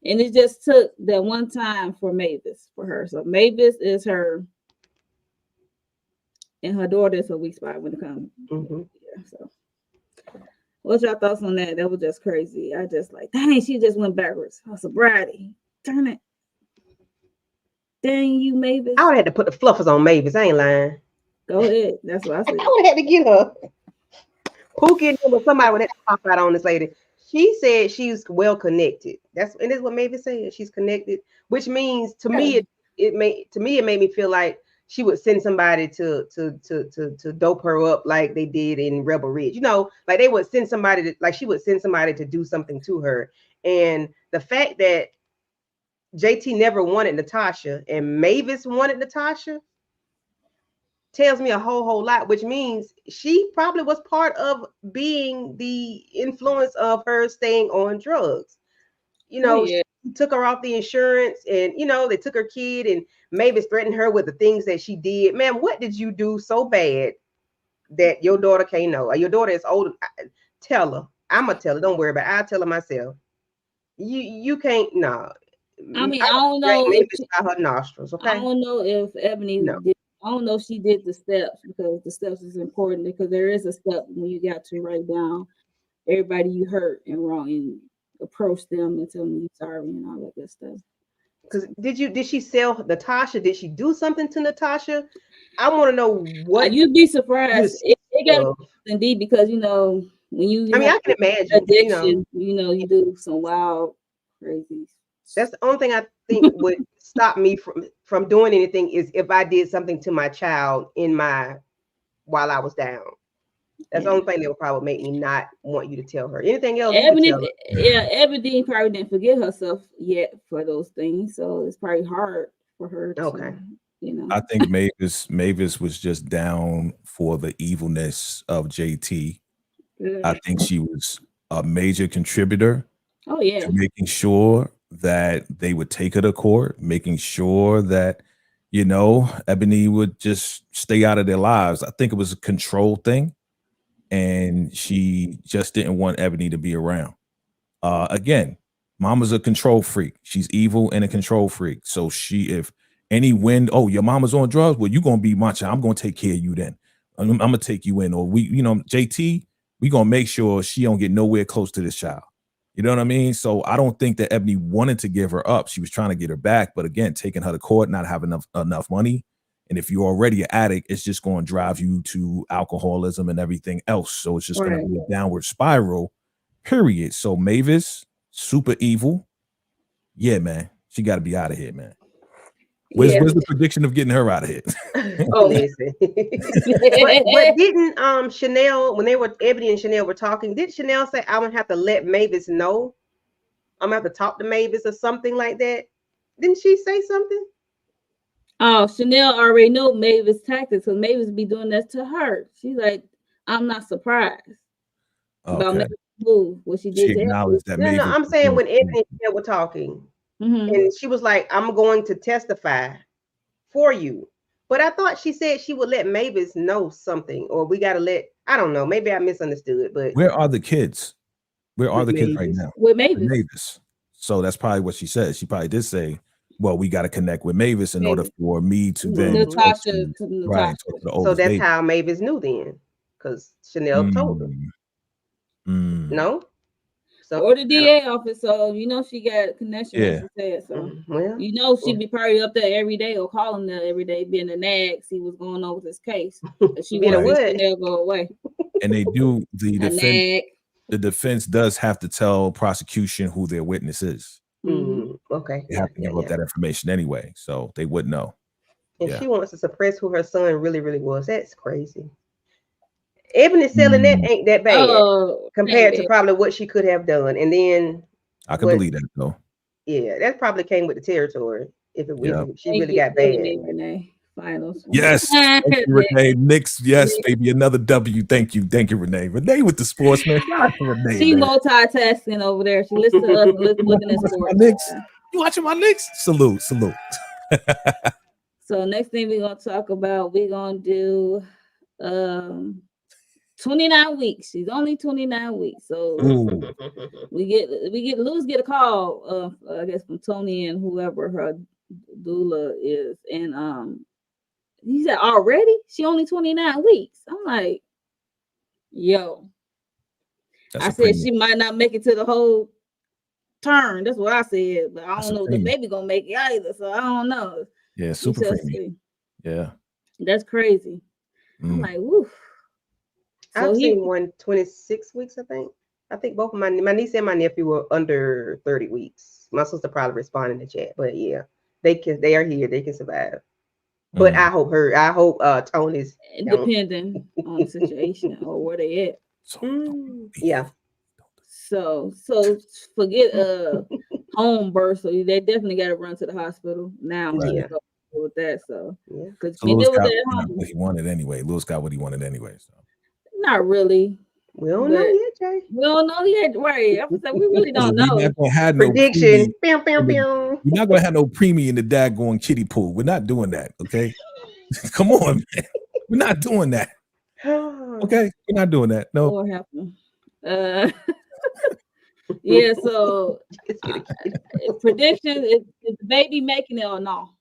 [SPEAKER 2] And it just took that one time for Mavis, for her. So Mavis is her. And her daughter is a weak spot when it comes. Yeah, so what's your thoughts on that? That was just crazy. I just like, dang, she just went backwards. Her sobriety. Darn it. Dang you, Mavis.
[SPEAKER 3] I would have had to put the fluffers on Mavis. I ain't lying.
[SPEAKER 2] Go ahead. That's what I said.
[SPEAKER 3] I would have had to get her. Pookie and somebody would have to pop out on this lady. She said she's well connected. That's what Mavis said. She's connected, which means to me it made me feel like she would send somebody to dope her up like they did in Rebel Ridge. You know, like they would send somebody she would send somebody to do something to her. And the fact that JT never wanted Natasha and Mavis wanted Natasha tells me a whole lot, which means she probably was part of being the influence of her staying on drugs. You know, she took her off the insurance, and you know, they took her kid, and Mavis threatened her with the things that she did. Man, what did you do so bad that your daughter can't know? Or your daughter is old. Tell her. I'm gonna tell her. Don't worry about it. I'll tell her myself. You can't. No.
[SPEAKER 2] I mean, I don't know
[SPEAKER 3] if her nostrils. Okay.
[SPEAKER 2] I don't know if Ebony did. I don't know if she did the steps, because the steps is important, because there is a step when you got to write down everybody you hurt and wrong and approach them and tell them you're sorry and all that good stuff.
[SPEAKER 3] Because did she sell Natasha? Did she do something to Natasha? I want to know what.
[SPEAKER 2] You'd be surprised. It got indeed, because you know when you.
[SPEAKER 3] I mean, I can imagine
[SPEAKER 2] addiction. You know, you do some wild, crazy.
[SPEAKER 3] That's the only thing I think would stop me from doing anything is if I did something to my child while I was down. That's the only thing that would probably make me not want you to tell her. Anything else?
[SPEAKER 2] Ebony probably didn't forget herself yet for those things, so it's probably hard for her. You know,
[SPEAKER 1] I think Mavis was just down for the evilness of JT. I think she was a major contributor. To making sure that they would take her to court, making sure that, you know, Ebony would just stay out of their lives. I think it was a control thing, and she just didn't want Ebony to be around. Again, mama's a control freak. She's evil and a control freak. So if any wind, your mama's on drugs, well, you're going to be my child. I'm going to take care of you then. I'm going to take you in. Or JT, we're going to make sure she don't get nowhere close to this child. You know what I mean? So I don't think that Ebony wanted to give her up. She was trying to get her back. But again, taking her to court, not having enough money. And if you're already an addict, it's just going to drive you to alcoholism and everything else. So it's just going to be a downward spiral, period. So Mavis, super evil. Yeah, man. She got to be out of here, man. Where's
[SPEAKER 3] Yeah.
[SPEAKER 1] the prediction of getting her out of here?
[SPEAKER 2] Oh.
[SPEAKER 3] Listen. but didn't Chanel, when Ebony and Chanel were talking, did Chanel say I'm gonna have to let Mavis know? I'm gonna have to talk to Mavis or something like that? Didn't she say something?
[SPEAKER 2] Oh, Chanel already knew Mavis' tactics, because Mavis be doing that to her. She's like, I'm not surprised about
[SPEAKER 1] Okay.
[SPEAKER 2] Mavis' move, what she
[SPEAKER 1] She
[SPEAKER 2] did to Ebony.
[SPEAKER 1] acknowledged that
[SPEAKER 3] No,
[SPEAKER 1] Mavis
[SPEAKER 3] I'm
[SPEAKER 1] was
[SPEAKER 3] saying
[SPEAKER 1] doing
[SPEAKER 3] when Ebony
[SPEAKER 1] something.
[SPEAKER 3] and Chanel were talking,
[SPEAKER 2] Mhm.
[SPEAKER 3] and she was like, I'm going to testify for you. But I thought she said she would let Mavis know something, or we gotta I don't know, maybe I misunderstood, but
[SPEAKER 1] Where are the kids? Where are
[SPEAKER 3] with
[SPEAKER 1] the kids right
[SPEAKER 3] Mavis.
[SPEAKER 1] now?
[SPEAKER 2] With
[SPEAKER 1] With
[SPEAKER 2] Mavis.
[SPEAKER 1] Mavis. So that's probably what she said. She probably did say, well, we got to connect with Mavis in order
[SPEAKER 2] Mavis.
[SPEAKER 1] for me to then
[SPEAKER 2] Natasha
[SPEAKER 1] talk
[SPEAKER 2] to
[SPEAKER 1] to,
[SPEAKER 2] Natasha.
[SPEAKER 1] talk to the
[SPEAKER 3] So
[SPEAKER 1] oldest
[SPEAKER 3] that's
[SPEAKER 1] baby.
[SPEAKER 3] how Mavis knew then, because Chanel told her. No? So
[SPEAKER 2] Or the DA office, so you know she got connection,
[SPEAKER 1] Yeah.
[SPEAKER 2] like she said. So
[SPEAKER 3] well,
[SPEAKER 2] you know she be probably up there every day or calling there every day, being a nag, see what's going on with this case. She
[SPEAKER 3] Being a
[SPEAKER 2] wants to
[SPEAKER 3] what?
[SPEAKER 2] see Chanel go away.
[SPEAKER 1] And they do the
[SPEAKER 2] A
[SPEAKER 1] defense.
[SPEAKER 2] nag.
[SPEAKER 1] The defense does have to tell prosecution who their witness is.
[SPEAKER 3] Okay.
[SPEAKER 1] They have to give up that information anyway, so they would know.
[SPEAKER 3] And she wants to suppress who her son really, really was. That's crazy. Ebony selling that ain't that bad compared to probably what she could have done. And then
[SPEAKER 1] I can believe that though.
[SPEAKER 3] Yeah, that probably came with the territory. If she
[SPEAKER 2] Thank
[SPEAKER 3] really
[SPEAKER 2] you
[SPEAKER 3] got
[SPEAKER 2] for
[SPEAKER 3] bad.
[SPEAKER 2] me, Renee. Finals.
[SPEAKER 1] Yes, thank you, Renee. Knicks, yes, baby, another W. Thank you, Renee. Renee with the sports, man. Shout out to Renee,
[SPEAKER 2] She
[SPEAKER 1] man.
[SPEAKER 2] multitasking over there. She listens to us and looking at sports.
[SPEAKER 1] You watching my Knicks? Salute.
[SPEAKER 2] So next thing we're gonna talk about, we're gonna do 29 weeks. She's only 29 weeks. So we get Luz get a call, I guess from Tony and whoever her doula is. And he said, already? She only 29 weeks. I'm like, yo. I said she might not make it to the whole turn. That's what I said. But I don't know if the baby gonna make it either. So I don't know.
[SPEAKER 1] Yeah, super preemie. Yeah.
[SPEAKER 2] That's crazy. I'm like, woof.
[SPEAKER 3] So I've seen one 26 weeks, I think. I think both of my niece and my nephew were under 30 weeks. My sister probably responded in the chat, but yeah, they are here, they can survive. But I hope Tony's
[SPEAKER 2] depending on the situation or where they at.
[SPEAKER 3] Yeah.
[SPEAKER 2] So forget home birth. So they definitely got to run to the hospital now.
[SPEAKER 3] Yeah.
[SPEAKER 2] With that, so
[SPEAKER 1] because Lewis got what he wanted anyway. Lewis got what he wanted anyway. So
[SPEAKER 2] not really.
[SPEAKER 3] We don't know yet, Jay.
[SPEAKER 2] We don't know yet, right? I was like, we really don't know.
[SPEAKER 1] We're not gonna have
[SPEAKER 3] prediction.
[SPEAKER 1] We're not gonna have no preemie in the daggone kiddie pool. We're not doing that. Okay, come on, man. We're not doing that. Okay, we're not doing that. No.
[SPEAKER 2] What happened? Yeah. So prediction is the baby making it or no?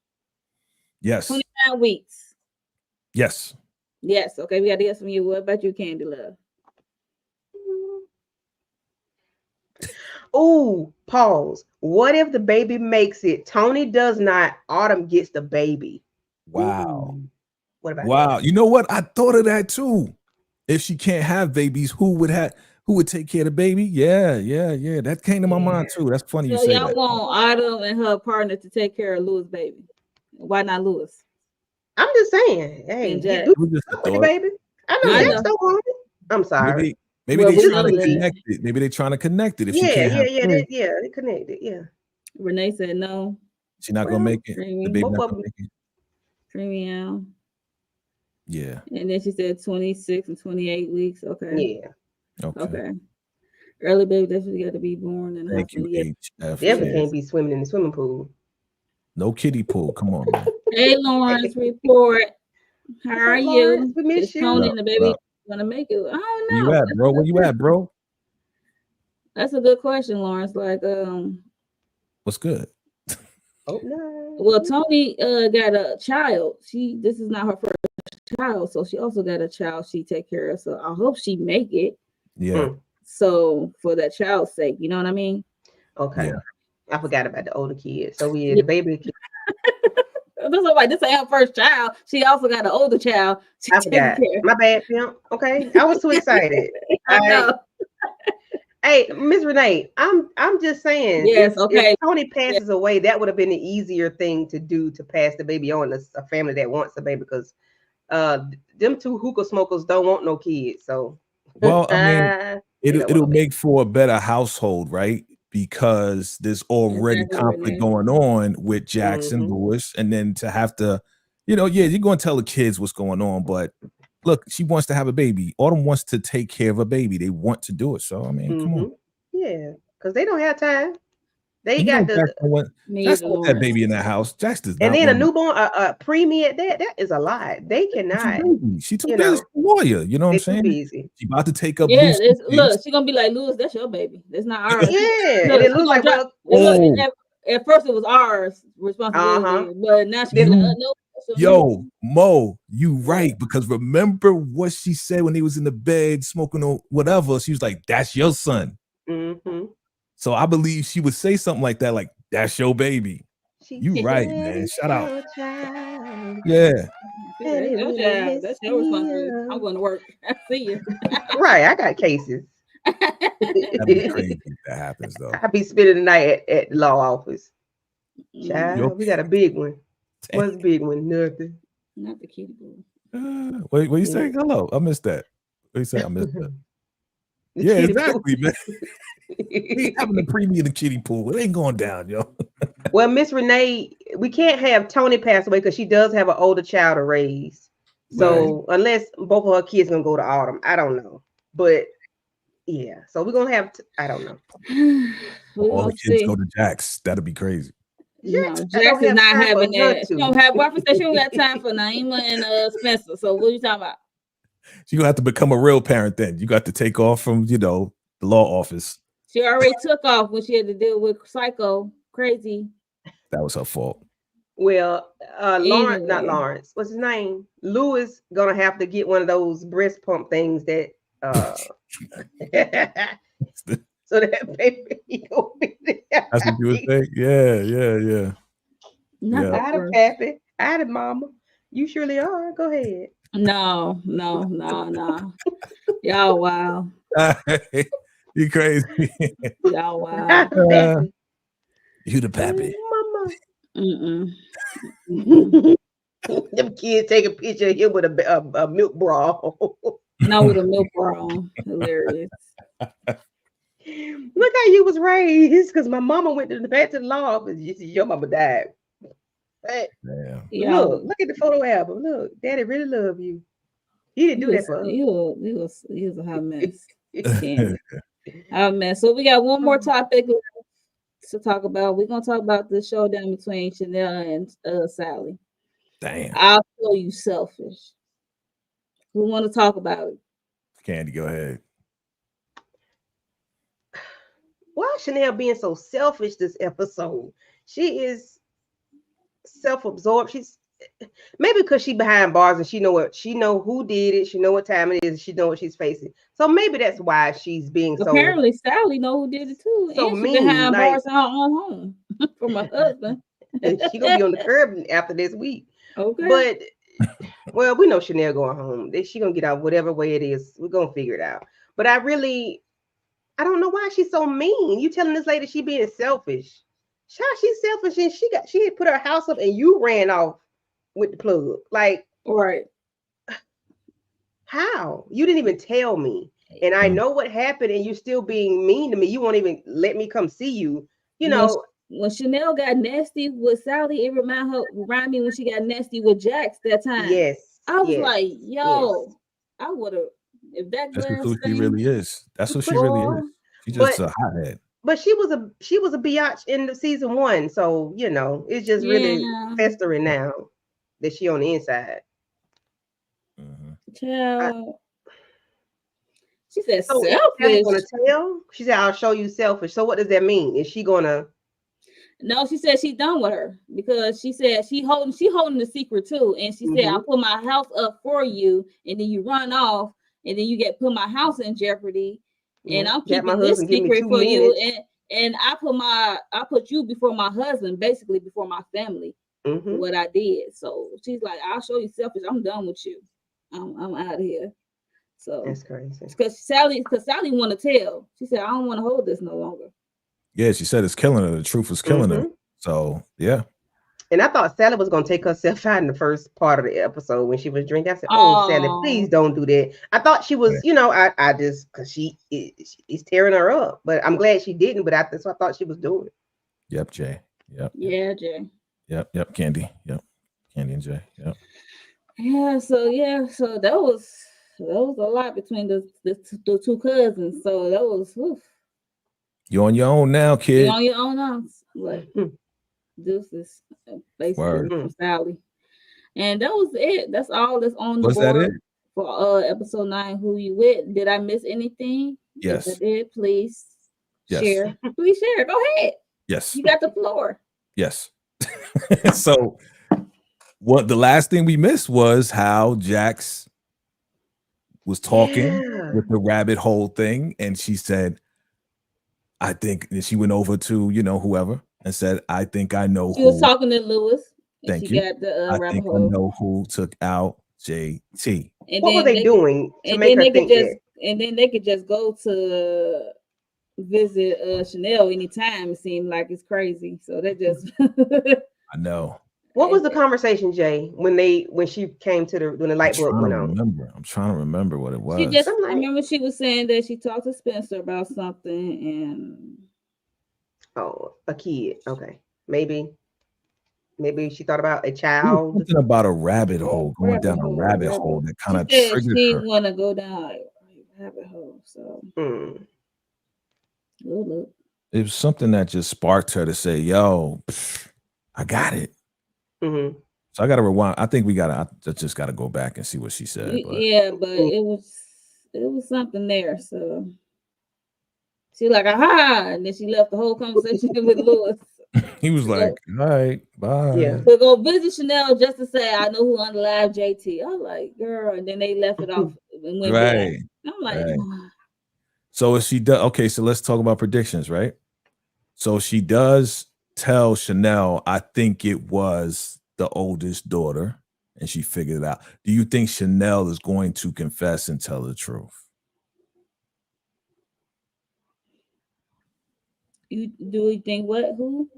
[SPEAKER 1] Yes.
[SPEAKER 2] 29 weeks.
[SPEAKER 1] Yes.
[SPEAKER 2] Yes. Okay, we got to hear from you. What about you, Candy Love?
[SPEAKER 3] Oh, pause. What if the baby makes it? Tony does not. Autumn gets the baby.
[SPEAKER 1] Wow.
[SPEAKER 3] What about
[SPEAKER 1] that? You know what? I thought of that too. If she can't have babies, who would take care of the baby? Yeah. That came to my mind too. That's funny you say
[SPEAKER 2] y'all
[SPEAKER 1] that.
[SPEAKER 2] Want Autumn and her partner to take care of Lewis' baby. Why not Lewis?
[SPEAKER 3] I'm just saying. Hey, do the baby. I know Jack don't want it. I'm sorry.
[SPEAKER 1] Maybe they're trying to connect it. Maybe they're trying to connect it. If she can't have
[SPEAKER 3] they connected. Yeah.
[SPEAKER 2] Renee said no.
[SPEAKER 1] She's not gonna make it. The baby not gonna make it.
[SPEAKER 2] Premium.
[SPEAKER 1] Yeah.
[SPEAKER 2] And then she said 26 and 28 weeks. Okay.
[SPEAKER 3] Yeah.
[SPEAKER 2] Okay. Early baby definitely got to be born in the hospital.
[SPEAKER 3] Definitely can't be swimming in the swimming pool.
[SPEAKER 1] No kiddie pool. Come on, man.
[SPEAKER 2] Hey, Lawrence, report. How are you?
[SPEAKER 3] We miss you.
[SPEAKER 2] Tony and the baby gonna make it. I don't know.
[SPEAKER 1] Where you at, bro? Where you at, bro?
[SPEAKER 2] That's a good question, Lawrence. Like,
[SPEAKER 1] what's good?
[SPEAKER 3] Oh no.
[SPEAKER 2] Well, Tony got a child. This is not her first child, so she also got a child she take care of. So I hope she make it.
[SPEAKER 1] Yeah.
[SPEAKER 2] So for that child's sake, you know what I mean?
[SPEAKER 3] Okay. Yeah. I forgot about the older kids. So the baby kid.
[SPEAKER 2] This ain't her first child. She also got an older child.
[SPEAKER 3] I forgot. My bad, Pimp. Okay. I was too excited.
[SPEAKER 2] I know.
[SPEAKER 3] Hey, Miss Renee, I'm just saying,
[SPEAKER 2] Yes,
[SPEAKER 3] if
[SPEAKER 2] okay.
[SPEAKER 3] Tony
[SPEAKER 2] Yeah.
[SPEAKER 3] passes away, that would have been the easier thing to do to pass the baby on to a family that wants a baby because them two hookah smokers don't want no kids. So
[SPEAKER 1] Well, I mean,
[SPEAKER 3] they don't want
[SPEAKER 1] it'll
[SPEAKER 3] no baby.
[SPEAKER 1] make for a better household, right? Because there's already
[SPEAKER 2] Exactly,
[SPEAKER 1] conflict
[SPEAKER 2] Renee.
[SPEAKER 1] going on with Jackson
[SPEAKER 3] Mm-hmm.
[SPEAKER 1] Lewis, and then to have to, yeah, you're going to tell the kids what's going on, but look, she wants to have a baby. Autumn wants to take care of a baby. They want to do it. So I mean, come on.
[SPEAKER 3] Mm-hmm. Yeah, because they don't have time. They
[SPEAKER 1] And
[SPEAKER 3] got the
[SPEAKER 2] Me
[SPEAKER 1] Jackson
[SPEAKER 2] either,
[SPEAKER 1] wants that
[SPEAKER 2] Lawrence.
[SPEAKER 1] baby in that house. Jackson does
[SPEAKER 3] and
[SPEAKER 1] not
[SPEAKER 3] then a
[SPEAKER 1] want
[SPEAKER 3] newborn, a preemie at that. That is a lot. They
[SPEAKER 1] it's a
[SPEAKER 3] cannot,
[SPEAKER 1] baby. She too
[SPEAKER 3] you
[SPEAKER 1] busy.
[SPEAKER 3] know,
[SPEAKER 1] She's a lawyer. You know what I'm
[SPEAKER 3] they're too
[SPEAKER 1] saying?
[SPEAKER 3] busy.
[SPEAKER 1] She about to take up
[SPEAKER 2] Yeah,
[SPEAKER 1] Lucy's case.
[SPEAKER 2] look, she's gonna be like, Lewis, that's your baby. That's not ours.
[SPEAKER 3] Yeah, and
[SPEAKER 2] Look,
[SPEAKER 3] it
[SPEAKER 2] she
[SPEAKER 3] looks
[SPEAKER 2] gonna
[SPEAKER 3] like,
[SPEAKER 2] drop.
[SPEAKER 3] well,
[SPEAKER 2] And look,
[SPEAKER 1] Oh,
[SPEAKER 2] at first it was ours
[SPEAKER 3] uh-huh.
[SPEAKER 2] responsibility, but now she's gonna be like,
[SPEAKER 1] you
[SPEAKER 2] no, that's your
[SPEAKER 1] Yo,
[SPEAKER 2] baby.
[SPEAKER 1] Mo, you
[SPEAKER 2] Yeah.
[SPEAKER 1] right. Because remember what she said when he was in the bed smoking or whatever. She was like, that's your son.
[SPEAKER 3] Mm-hmm.
[SPEAKER 1] So I believe she would say something like that, like, that's your baby.
[SPEAKER 3] She
[SPEAKER 1] You right,
[SPEAKER 3] said
[SPEAKER 1] man.
[SPEAKER 3] it's
[SPEAKER 1] Shout out.
[SPEAKER 3] your child,
[SPEAKER 1] Yeah.
[SPEAKER 3] and
[SPEAKER 2] That's
[SPEAKER 3] it
[SPEAKER 2] your
[SPEAKER 3] really
[SPEAKER 2] job. That's
[SPEAKER 3] messed
[SPEAKER 2] your
[SPEAKER 3] me
[SPEAKER 2] responsibility. I'm
[SPEAKER 3] up.
[SPEAKER 2] going to work. I see you.
[SPEAKER 3] Right, I got cases.
[SPEAKER 1] That'd be crazy if that happens, though.
[SPEAKER 3] I'll be spending the night at the law office.
[SPEAKER 1] Yo,
[SPEAKER 3] Child, we got a big one. What's a big one? Nothing.
[SPEAKER 2] Not the kitty boo.
[SPEAKER 1] what you
[SPEAKER 3] Yeah.
[SPEAKER 1] saying? Hello. I missed that. What you say? I missed that.
[SPEAKER 3] The
[SPEAKER 1] Yeah,
[SPEAKER 3] kitty
[SPEAKER 1] exactly,
[SPEAKER 3] pool.
[SPEAKER 1] man. We having a premium in the kiddie pool. It ain't going down, yo.
[SPEAKER 3] Well, Miss Renee, we can't have Tony pass away because she does have an older child to raise.
[SPEAKER 1] Right.
[SPEAKER 3] So unless both of her kids gonna go to Autumn, I don't know. But yeah, so we're gonna have. I don't know.
[SPEAKER 2] We're
[SPEAKER 1] All
[SPEAKER 2] gonna
[SPEAKER 1] the kids
[SPEAKER 2] see.
[SPEAKER 1] go to Jax. That'd be crazy.
[SPEAKER 2] No,
[SPEAKER 3] I don't
[SPEAKER 2] Jackson's
[SPEAKER 3] have
[SPEAKER 2] not
[SPEAKER 3] time for
[SPEAKER 2] having
[SPEAKER 3] her
[SPEAKER 2] that. She
[SPEAKER 3] to.
[SPEAKER 2] don't have. Why said she don't got time for Naima and Spencer. So what are you talking about?
[SPEAKER 1] So you have to become a real parent then. You got to take off from, the law office.
[SPEAKER 2] She already took off when she had to deal with Psycho Crazy.
[SPEAKER 1] That was her fault.
[SPEAKER 3] Well, Lawrence, not
[SPEAKER 2] Anyway.
[SPEAKER 3] Lawrence. What's his name? Lewis gonna have to get one of those breast pump things that. So that baby he gonna be there.
[SPEAKER 1] That's what you would think? Yeah.
[SPEAKER 2] Not
[SPEAKER 1] Yeah.
[SPEAKER 2] the
[SPEAKER 3] Out of
[SPEAKER 2] first.
[SPEAKER 3] Pappy, out of Mama. You surely are. Go ahead.
[SPEAKER 2] No. Y'all wow.
[SPEAKER 1] You crazy.
[SPEAKER 2] Y'all wow.
[SPEAKER 3] Out of Pappy.
[SPEAKER 1] You the pappy.
[SPEAKER 3] Mama.
[SPEAKER 2] Mm-mm.
[SPEAKER 3] Them kids take a picture of him with a milk bra.
[SPEAKER 2] Not with a milk bra. Hilarious.
[SPEAKER 3] Look how you was raised, because my mama went back to the law office. You see, your mama died. Hey,
[SPEAKER 1] Damn.
[SPEAKER 3] look at the photo album. Look, Daddy really love you. He didn't do that for us.
[SPEAKER 2] He was a hot mess. Candy. Hot mess. So we got one more topic to talk about. We're gonna talk about the showdown between Chanel and Sally.
[SPEAKER 1] Damn.
[SPEAKER 2] I'll show you selfish. Who want to talk about it?
[SPEAKER 1] Candy, go ahead.
[SPEAKER 3] Why is Chanel being so selfish this episode? She is self-absorbed. She's maybe because she behind bars and she know who did it. She know what time it is. And she know what she's facing. So maybe that's why she's being
[SPEAKER 2] Apparently Sally know who did it too,
[SPEAKER 3] so
[SPEAKER 2] and she
[SPEAKER 3] mean.
[SPEAKER 2] behind
[SPEAKER 3] Like,
[SPEAKER 2] bars in her own home from her husband.
[SPEAKER 3] she gonna be on the curb after this week.
[SPEAKER 2] Okay,
[SPEAKER 3] But well, we know Chanel going home. She gonna get out whatever way it is. We're gonna figure it out. But I don't know why she's so mean. You telling this lady she being selfish? She's selfish, and she had put her house up, and you ran off with the plug. Like,
[SPEAKER 2] right.
[SPEAKER 3] how? You didn't even tell me, and I know what happened, and you're still being mean to me. You won't even let me come see you. You know.
[SPEAKER 2] When Chanel got nasty with Sally, it remind me when she got nasty with Jax that time.
[SPEAKER 3] Yes.
[SPEAKER 2] I was like, yo,
[SPEAKER 3] yes.
[SPEAKER 2] I would have, if that
[SPEAKER 1] That's
[SPEAKER 2] glass
[SPEAKER 1] who she really is. That's what she really is. She's just a hothead.
[SPEAKER 3] But she was a biatch in the season 1, so it's just really festering now that she on the inside.
[SPEAKER 2] She said
[SPEAKER 3] so
[SPEAKER 2] selfish.
[SPEAKER 3] Gonna tell? She said, "I'll show you selfish." So what does that mean? Is she gonna?
[SPEAKER 2] No, she said she's done with her because she said she holding the secret too, and she said I put my house up for you, and then you run off, and then you put my house in jeopardy, and I'm keeping this secret for you, and I put you before my husband, basically before my family. What I did. So she's like, I'll show you selfish. I'm done with you. I'm out of here. So
[SPEAKER 3] That's crazy.
[SPEAKER 2] because Sally want to tell. She said, I don't want to hold this no longer.
[SPEAKER 1] Yeah, she said it's killing her. The truth was killing her. So yeah.
[SPEAKER 3] And I thought Sally was gonna take herself out in the first part of the episode when she was drinking. I said, "Oh, Sally, please don't do that." I thought she was, I just because she's tearing her up, but I'm glad she didn't. But that's what I thought she was doing.
[SPEAKER 1] Yep, Jay. Yep.
[SPEAKER 2] Yeah, Jay.
[SPEAKER 1] Yep. Candy. Yep. Candy and Jay. Yep.
[SPEAKER 2] Yeah. So that was a lot between the two cousins. So that was. Oof.
[SPEAKER 1] You're on your own now, kid.
[SPEAKER 2] You're on your own now. Like this is basically from Sally. And that was it. That's all that's on the board for episode 9. Who you with? Did I miss anything?
[SPEAKER 1] Yes.
[SPEAKER 2] If I did, please share. Please share. Go ahead.
[SPEAKER 1] Yes.
[SPEAKER 2] You got the floor.
[SPEAKER 1] Yes. So what the last thing we missed was how Jax was talking with the rabbit hole thing, and she said, I think she went over to whoever and said, I think I know
[SPEAKER 2] she was talking to Lewis.
[SPEAKER 1] Thank you.
[SPEAKER 2] Got the
[SPEAKER 1] I think I know who took out JT.
[SPEAKER 3] And what were they doing to make her think that?
[SPEAKER 2] And then they could just go to visit Chanel anytime. It seemed like it's crazy. So they just
[SPEAKER 1] I know.
[SPEAKER 3] What was the conversation, Jay, when she came to when the light bulb went on?
[SPEAKER 1] I'm trying to remember what it was.
[SPEAKER 2] I remember she was saying that she talked to Spencer about something and
[SPEAKER 3] a kid. Okay. Maybe she thought about a child.
[SPEAKER 1] Something about a rabbit hole, going down a rabbit hole that kind of triggered her.
[SPEAKER 2] She want to go down a rabbit hole. So
[SPEAKER 1] it was something that just sparked her to say, "Yo, I got it." So I got to rewind. I think I just got to go back and see what she said.
[SPEAKER 2] But it was something there. So she like, aha, and then she left the whole conversation with Lewis.
[SPEAKER 1] He was like, all right, bye.
[SPEAKER 3] Yeah.
[SPEAKER 2] To go visit Chanel just to say, I know who unalived JT. I was like, girl, and then they left it off and went back. I'm like,
[SPEAKER 1] So if she does, okay, so let's talk about predictions, right? So she does tell Chanel, I think it was the oldest daughter, and she figured it out. Do you think Chanel is going to confess and tell the truth?
[SPEAKER 2] Do we think what? Who?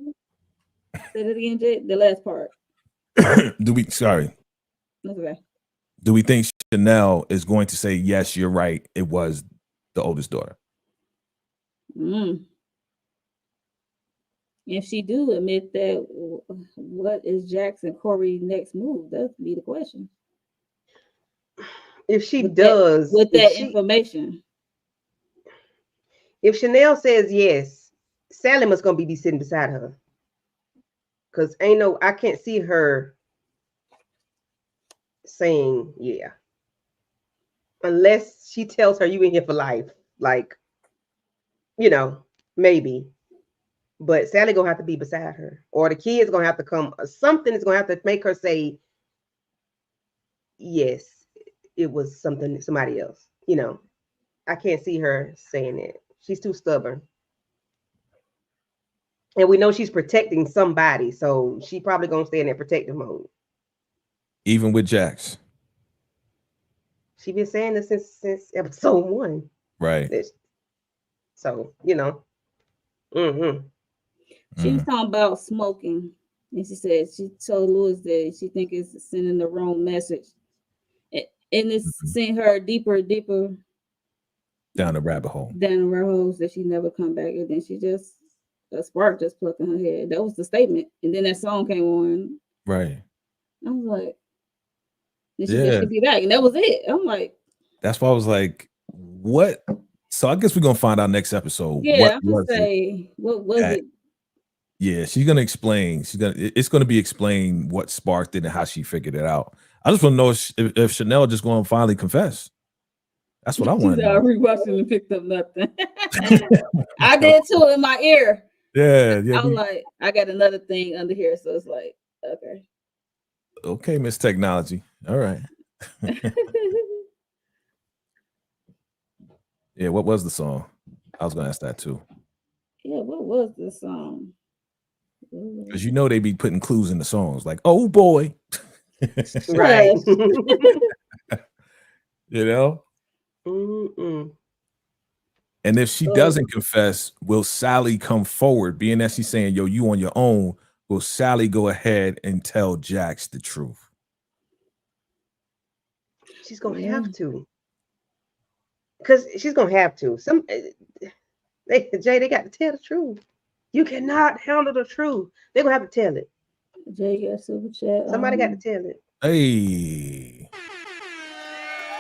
[SPEAKER 2] Say that again, Jay. The last part.
[SPEAKER 1] Sorry.
[SPEAKER 2] That's okay.
[SPEAKER 1] Do we think Chanel is going to say, yes, you're right, it was the oldest daughter?
[SPEAKER 2] If she do admit that, what is Jackson Corey's next move? That'd be the question.
[SPEAKER 3] If she does,
[SPEAKER 2] with that information.
[SPEAKER 3] If Chanel says yes, Sally must gonna be sitting beside her. Because I can't see her saying yeah. Unless she tells her you in here for life. Like, maybe. But Sally gonna have to be beside her. Or the kid's gonna have to come. Something is gonna have to make her say, yes, it was somebody else. I can't see her saying it. She's too stubborn. And we know she's protecting somebody, so she probably gonna stay in that protective mode.
[SPEAKER 1] Even with Jax.
[SPEAKER 3] She been saying this since episode 1.
[SPEAKER 1] Right.
[SPEAKER 3] So,
[SPEAKER 2] She was talking about smoking. And she said she told Lewis that she think it's sending the wrong message. And it's sent her deeper
[SPEAKER 1] down the rabbit hole.
[SPEAKER 2] Down the rabbit holes that she never come back. And then she just a spark just plucked in her head. That was the statement. And then that song came on.
[SPEAKER 1] Right.
[SPEAKER 2] I was like, then she said she'd be back. And that was it. I'm like,
[SPEAKER 1] that's why I was like, what? So I guess we're gonna find out next episode.
[SPEAKER 2] Yeah, what was it?
[SPEAKER 1] Yeah, she's gonna explain. It's gonna be explained what sparked it and how she figured it out. I just want to know if Chanel just gonna finally confess. That's what I want.
[SPEAKER 2] I rewatched and picked up nothing. I did too in my ear.
[SPEAKER 1] Yeah.
[SPEAKER 2] I was like, I got another thing under here, so it's like,
[SPEAKER 1] okay, Miss Technology. All right. Yeah, what was the song? I was gonna ask that too.
[SPEAKER 2] Yeah, what was the song?
[SPEAKER 1] Because they be putting clues in the songs, like, oh boy.
[SPEAKER 3] Right. Mm-mm.
[SPEAKER 1] And if she doesn't confess, will Sally come forward? Being that she's saying, yo, you on your own, will Sally go ahead and tell Jax the truth?
[SPEAKER 3] She's gonna have to. Because she's gonna have to. Jay, they got to tell the truth. You cannot handle the truth. They're gonna have to tell it.
[SPEAKER 2] Jay got super chat.
[SPEAKER 3] Somebody got to tell it.
[SPEAKER 1] Hey.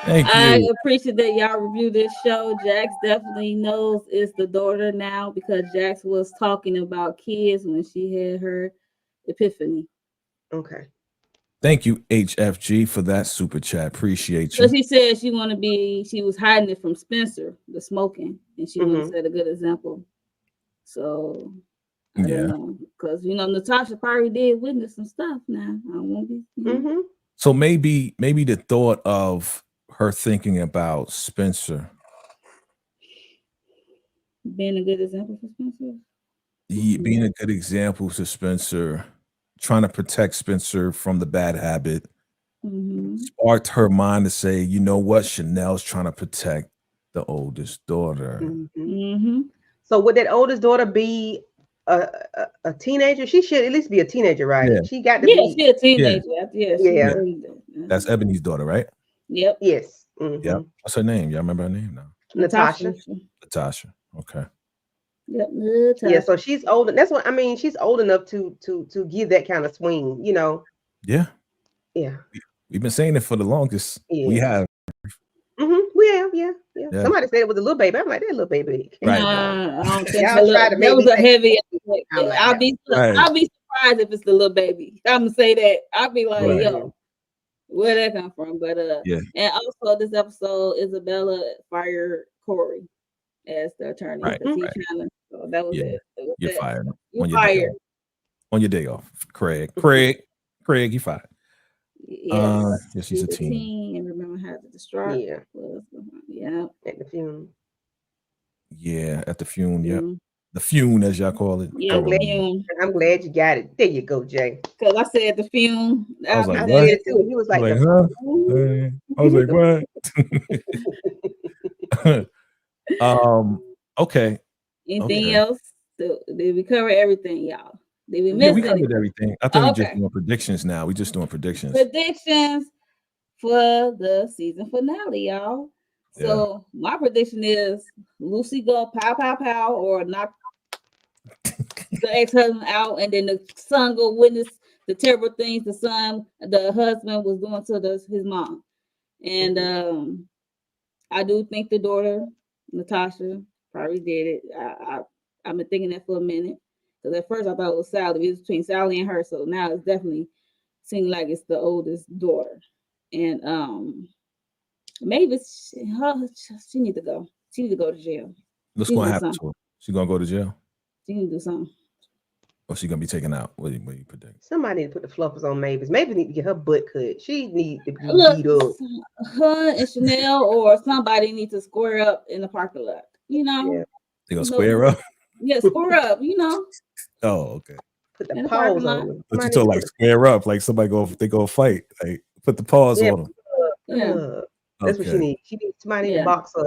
[SPEAKER 1] Thank
[SPEAKER 2] I
[SPEAKER 1] you.
[SPEAKER 2] appreciate that y'all review this show. Jax definitely knows it's the daughter now because Jax was talking about kids when she had her epiphany.
[SPEAKER 3] Okay.
[SPEAKER 1] Thank you, HFG, for that super chat. Appreciate
[SPEAKER 2] So
[SPEAKER 1] you.
[SPEAKER 2] she said she was hiding it from Spencer, the smoking, and she wanted to set a good example. So I don't know, because Natasha probably did witness some stuff. Now I won't be.
[SPEAKER 1] So maybe the thought of her thinking about Spencer
[SPEAKER 2] being a good example for Spencer.
[SPEAKER 1] Being a good example to Spencer, trying to protect Spencer from the bad habit, sparked her mind to say, you know what, Chanel's trying to protect the oldest daughter.
[SPEAKER 3] So would that oldest daughter be a teenager? She should at least be a teenager, right?
[SPEAKER 1] Yeah.
[SPEAKER 3] She got to be.
[SPEAKER 2] She's a teenager.
[SPEAKER 3] Yeah.
[SPEAKER 1] That's Ebony's daughter, right?
[SPEAKER 2] Yep.
[SPEAKER 3] Yes.
[SPEAKER 1] Yep. What's her name? Y'all remember her name now?
[SPEAKER 3] Natasha.
[SPEAKER 1] Okay.
[SPEAKER 2] Yep.
[SPEAKER 3] Yeah. So she's old. That's what I mean. She's old enough to give that kind of swing.
[SPEAKER 1] Yeah.
[SPEAKER 3] Yeah.
[SPEAKER 1] We've been saying it for the longest.
[SPEAKER 3] Yeah.
[SPEAKER 1] We have.
[SPEAKER 3] We have. Yeah. Somebody said it was a little baby. I'm like, that little baby.
[SPEAKER 1] Right.
[SPEAKER 2] I don't think
[SPEAKER 3] Y'all try to make
[SPEAKER 2] that was a heavy.
[SPEAKER 3] Like,
[SPEAKER 2] I'll be surprised if it's the little baby. I'm gonna say that. I'll be like, yo, where that come from? But and also this episode, Isabella fired Corey as the attorney because he trying to. So that was it.
[SPEAKER 1] You're fired.
[SPEAKER 2] You're fired
[SPEAKER 1] on your day off, Craig, you fired.
[SPEAKER 2] Yes,
[SPEAKER 1] she's a teen.
[SPEAKER 2] And remember how the distraught was.
[SPEAKER 3] At the funeral.
[SPEAKER 1] Yeah, at the funeral. Yep. The fume, as y'all call it.
[SPEAKER 2] Yeah,
[SPEAKER 3] I'm glad you got it. There you go, Jay.
[SPEAKER 2] Because I said the fume.
[SPEAKER 1] I was like,
[SPEAKER 3] what? It too. He was like,
[SPEAKER 1] huh? I was like, what? Okay.
[SPEAKER 2] Anything else? So, did we cover everything, y'all? Did we miss
[SPEAKER 1] we
[SPEAKER 2] anything?
[SPEAKER 1] covered everything. I think we're just doing predictions now. We're just doing predictions.
[SPEAKER 2] Predictions for the season finale, y'all. So my prediction is Lucy go pow pow pow or knock the ex-husband out, and then the son go witness the terrible things the husband was doing to his mom. And I do think the daughter, Natasha, probably did it. I've been thinking that for a minute. Because at first I thought it was Sally. It was between Sally and her. So now it's definitely seems like it's the oldest daughter. And maybe she need to go. She need to go to jail.
[SPEAKER 1] What's going to happen to her? She going to go to jail?
[SPEAKER 2] She need to do something.
[SPEAKER 1] Or she going to be taken out? What do you predict?
[SPEAKER 3] Somebody need to put the fluffers on Mavis. Mavis need to get her butt cut. She need to be beat up.
[SPEAKER 2] Her and Chanel or somebody need to square up in the parking lot.
[SPEAKER 1] They going to square up?
[SPEAKER 2] Yeah, square up,
[SPEAKER 1] Oh, okay.
[SPEAKER 3] Put the paws on them.
[SPEAKER 1] But you told like square up, like somebody they go fight. Like put the paws on them.
[SPEAKER 2] Yeah.
[SPEAKER 3] That's what she needs. She needs somebody to box her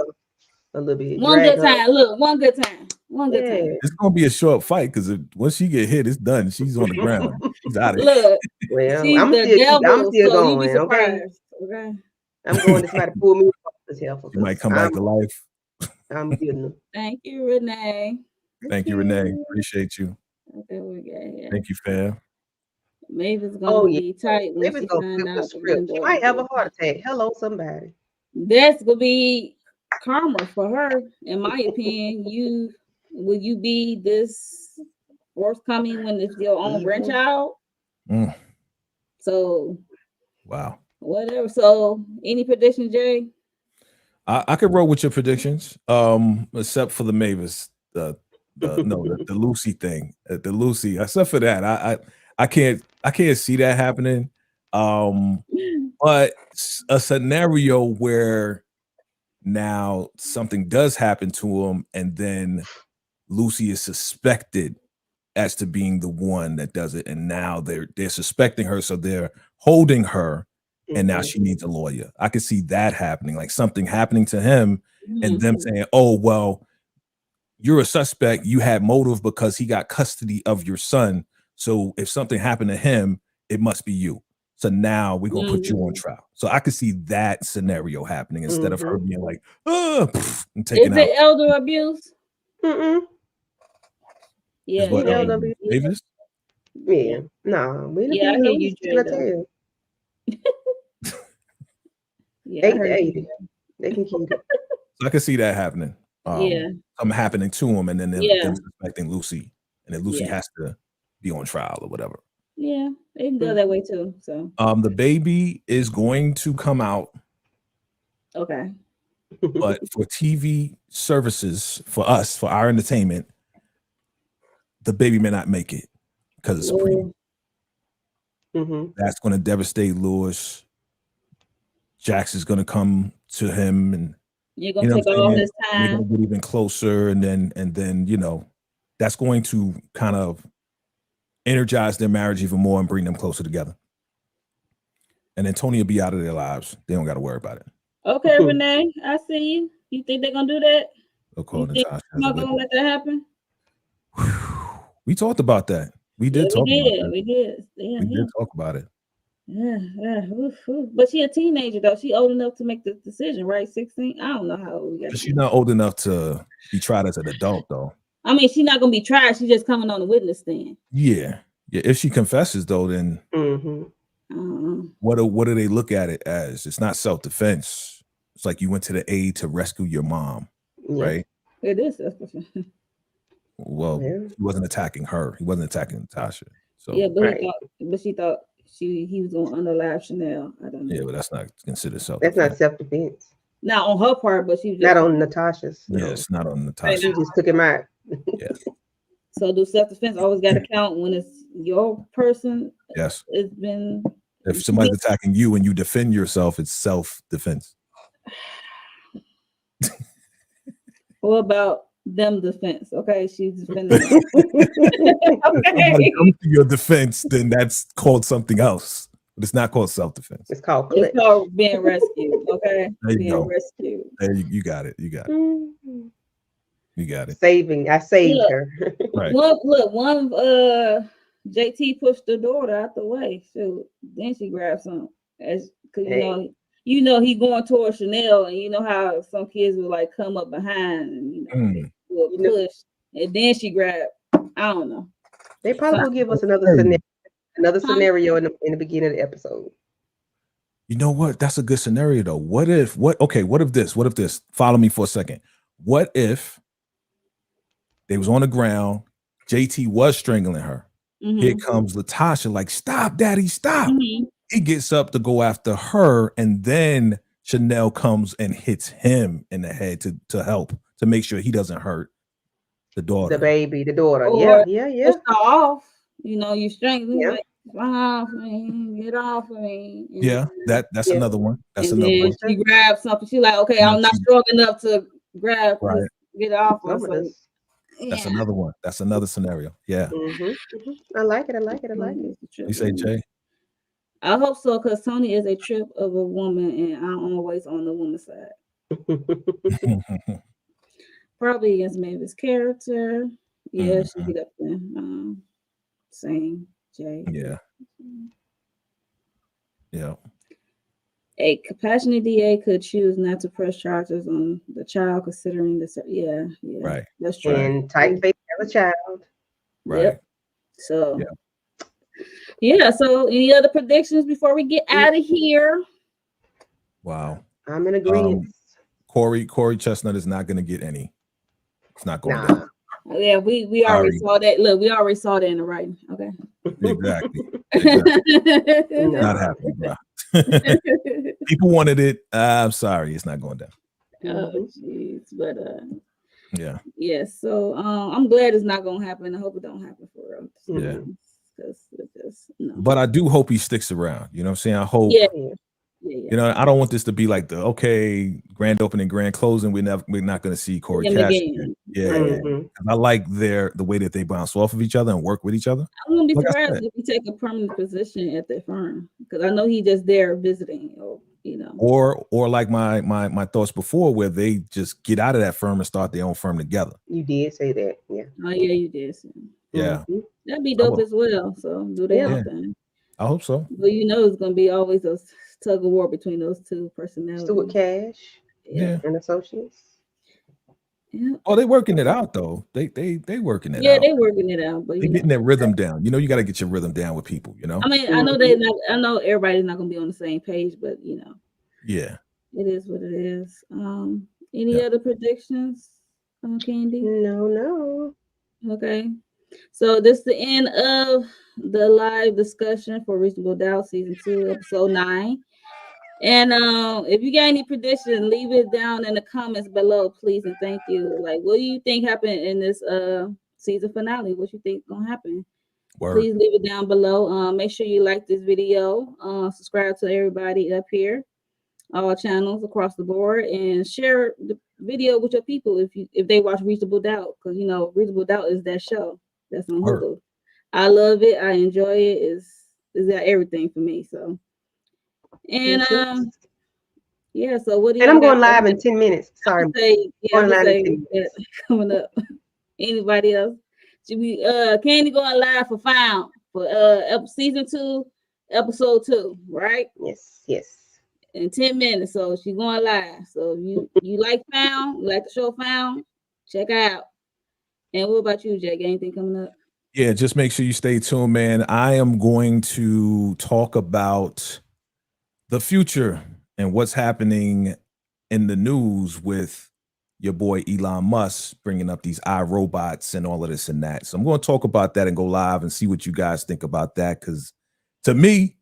[SPEAKER 3] a little bit.
[SPEAKER 2] One good time. Look, one good time.
[SPEAKER 1] It's gonna be a short fight because once she get hit, it's done. She's on the ground. She's out of it.
[SPEAKER 2] Look,
[SPEAKER 3] well,
[SPEAKER 2] she's I'm
[SPEAKER 3] still
[SPEAKER 2] so
[SPEAKER 3] going.
[SPEAKER 2] Okay.
[SPEAKER 3] I'm going to somebody pull me off this help.
[SPEAKER 1] You might come back to life.
[SPEAKER 3] I'm getting them.
[SPEAKER 2] Thank you, Renee.
[SPEAKER 1] Thank you, Renee. Appreciate you.
[SPEAKER 2] Okay, we got here.
[SPEAKER 1] Thank you, fam.
[SPEAKER 2] Mavis gonna be tight when she find out.
[SPEAKER 3] She might have a heart attack. Hello, somebody.
[SPEAKER 2] That's gonna be karma for her, in my opinion. Will you be this forthcoming when it's your own grandchild? So,
[SPEAKER 1] wow.
[SPEAKER 2] Whatever. So, any predictions, Jay?
[SPEAKER 1] I could roll with your predictions, except for the Mavis, the Lucy thing. The Lucy, except for that, I can't see that happening. But a scenario where now something does happen to him, and then Lucy is suspected as to being the one that does it, and now they're suspecting her, so they're holding her and now she needs a lawyer. I could see that happening, like something happening to him, and them saying, "Oh, well, you're a suspect. You had motive because he got custody of your son. So if something happened to him, it must be you. So now we're gonna put you on trial." So I could see that scenario happening instead of her being like, "Oh," and taking
[SPEAKER 2] Is
[SPEAKER 1] out.
[SPEAKER 2] it elder abuse?
[SPEAKER 3] Mm-mm.
[SPEAKER 2] Yeah,
[SPEAKER 1] Is what
[SPEAKER 3] LW.
[SPEAKER 1] Davis?
[SPEAKER 3] Yeah. No, we
[SPEAKER 2] Yeah, I
[SPEAKER 3] didn't
[SPEAKER 2] hear
[SPEAKER 3] know
[SPEAKER 2] you,
[SPEAKER 3] what to
[SPEAKER 2] Jay,
[SPEAKER 3] tell.
[SPEAKER 2] Yeah, I
[SPEAKER 3] 8 to
[SPEAKER 2] heard
[SPEAKER 3] 80. They can keep it.
[SPEAKER 1] So I could see that happening.
[SPEAKER 2] Yeah.
[SPEAKER 1] Something happening to him, and then them suspecting Lucy, and then Lucy has to be on trial or whatever.
[SPEAKER 2] Yeah, they can go that way too. So
[SPEAKER 1] the baby is going to come out,
[SPEAKER 2] okay.
[SPEAKER 1] but for TV services, for us, for our entertainment, the baby may not make it because it's a preemie. That's going to devastate Lewis. Jax is going to come to him, and
[SPEAKER 2] you're gonna take all this
[SPEAKER 1] they're
[SPEAKER 2] time.
[SPEAKER 1] going to get even closer, and then that's going to kind of energize their marriage even more and bring them closer together. And then Tony will be out of their lives. They don't got to worry about it.
[SPEAKER 2] Okay, Renee, I see you. You think they're gonna do that?
[SPEAKER 1] You
[SPEAKER 2] think I'm not gonna let that happen?
[SPEAKER 1] We talked about that. We did talk about that.
[SPEAKER 2] We did. Yeah,
[SPEAKER 1] we did talk about it.
[SPEAKER 2] Yeah. But she a teenager though. She old enough to make the decision, right? 16. I don't know how old.
[SPEAKER 1] She's not old enough to be tried as an adult, though.
[SPEAKER 2] I mean, she's not gonna be tried. She's just coming on the witness stand.
[SPEAKER 1] Yeah. If she confesses, though, then what do they look at it as? It's not self-defense. It's like you went to the aid to rescue your mom, right?
[SPEAKER 2] It is self-defense.
[SPEAKER 1] Well, he wasn't attacking her. He wasn't attacking Natasha. So
[SPEAKER 2] but she thought he was gonna unalive Chanel. I don't know.
[SPEAKER 1] Yeah, but that's not considered self-defense.
[SPEAKER 3] That's not self-defense.
[SPEAKER 2] Not on her part, but she was
[SPEAKER 3] not on Natasha's.
[SPEAKER 1] Yes, not on Natasha.
[SPEAKER 3] She just took him out.
[SPEAKER 1] Yeah.
[SPEAKER 2] So do self-defense always got to count when it's your person?
[SPEAKER 1] Yes.
[SPEAKER 2] It's been.
[SPEAKER 1] If somebody's attacking you and you defend yourself, it's self-defense.
[SPEAKER 2] What about them defense? Okay, she's defending.
[SPEAKER 1] Okay. If somebody comes to your defense, then that's called something else. But it's not called self-defense.
[SPEAKER 3] It's called
[SPEAKER 2] being rescued. Okay.
[SPEAKER 1] There you
[SPEAKER 2] being
[SPEAKER 1] go.
[SPEAKER 2] rescued.
[SPEAKER 1] There you got it. You got it. You got it.
[SPEAKER 3] I saved her.
[SPEAKER 1] Right.
[SPEAKER 2] One JT pushed the daughter out the way. So then she grabbed some because you know he going towards Chanel, and you know how some kids will like come up behind and push, and then she grabbed. I don't know.
[SPEAKER 3] They probably will give us another scenario in the beginning of the episode.
[SPEAKER 1] You know what? That's a good scenario though. What if this? Follow me for a second. What if they was on the ground, JT was strangling her. Here comes Latasha, like, stop, daddy, stop. He gets up to go after her, and then Chanel comes and hits him in the head to help, to make sure he doesn't hurt the daughter.
[SPEAKER 3] The daughter.
[SPEAKER 2] Or
[SPEAKER 3] Yeah.
[SPEAKER 2] Push her off. You strangling, like, run off me, get off of me.
[SPEAKER 1] Yeah, that's another one. That's another one.
[SPEAKER 2] She grabs something. She's like, okay, I'm not strong enough to grab, get off of her.
[SPEAKER 1] That's another one. That's another scenario. Yeah.
[SPEAKER 3] I like it.
[SPEAKER 1] You say, Jay?
[SPEAKER 2] I hope so, because Tony is a trip of a woman, and I'm always on the woman's side. Probably against Mavis' character. Yeah, she get up there. Same, Jay.
[SPEAKER 1] Yeah.
[SPEAKER 2] A compassionate DA could choose not to press charges on the child, considering this. Yeah.
[SPEAKER 1] Right.
[SPEAKER 2] That's true.
[SPEAKER 3] And typeface as a child.
[SPEAKER 1] Right.
[SPEAKER 2] Yep. So. Yeah. So, any other predictions before we get out of here?
[SPEAKER 1] Wow.
[SPEAKER 3] I'm in agreement.
[SPEAKER 1] Corey Chestnut is not going to get any. It's not going down.
[SPEAKER 2] Yeah, we already saw that. Look, we already saw that in the writing. Okay.
[SPEAKER 1] Exactly. Not happening, bro. People wanted it. I'm sorry, it's not going down.
[SPEAKER 2] Oh, jeez. But
[SPEAKER 1] yeah.
[SPEAKER 2] So I'm glad it's not gonna happen. I hope it don't happen for us.
[SPEAKER 1] Yeah.
[SPEAKER 2] Because
[SPEAKER 1] But I do hope he sticks around. You know what I'm saying? I hope.
[SPEAKER 2] Yeah.
[SPEAKER 1] You know, I don't want this to be like the grand opening, grand closing. We're not going to see Corey Cash. Yeah. I like the way that they bounce off of each other and work with each other.
[SPEAKER 2] I wouldn't be surprised if you take a permanent position at the firm. because I know he just there visiting, or
[SPEAKER 1] or like my thoughts before, where they just get out of that firm and start their own firm together.
[SPEAKER 3] You did say that, yeah.
[SPEAKER 2] Oh yeah, you did. So.
[SPEAKER 1] Yeah,
[SPEAKER 2] that'd be dope as well. So do their own thing.
[SPEAKER 1] I hope so.
[SPEAKER 2] But it's gonna be always a tug of war between those two personalities.
[SPEAKER 3] Stuart Cash,
[SPEAKER 1] yeah,
[SPEAKER 3] and associates.
[SPEAKER 2] Yeah.
[SPEAKER 1] Oh, they working it out though. They working it out.
[SPEAKER 2] Yeah, they working it out, but
[SPEAKER 1] they getting their rhythm down. You got to get your rhythm down with people.
[SPEAKER 2] I mean, I know I know everybody's not gonna be on the same page, but
[SPEAKER 1] yeah,
[SPEAKER 2] it is what it is. Any other predictions, Candy?
[SPEAKER 3] No.
[SPEAKER 2] Okay, so this is the end of the live discussion for Reasonable Doubt Season 2, Episode 9. And if you got any predictions, leave it down in the comments below, please, and thank you. Like, what do you think happened in this season finale? What you think gonna happen?
[SPEAKER 1] Word.
[SPEAKER 2] Please leave it down below. Make sure you like this video, subscribe to everybody up here, all channels across the board, and share the video with your people if they watch Reasonable Doubt, because Reasonable Doubt is that show that's on Hulu. I love it. I enjoy it. Is that everything for me? So. And so what do you?
[SPEAKER 3] And I'm going live in 10 minutes. Sorry.
[SPEAKER 2] Coming up. Anybody else? Should we Candy going live for Found for season 2, episode 2, right?
[SPEAKER 3] Yes.
[SPEAKER 2] In 10 minutes. So she's going live. So you like Found, like the show Found, check out. And what about you, Jake? Anything coming up?
[SPEAKER 1] Yeah, just make sure you stay tuned, man. I am going to talk about the future and what's happening in the news with your boy Elon Musk bringing up these iRobots and all of this and that. So I'm going to talk about that and go live and see what you guys think about that. Because to me,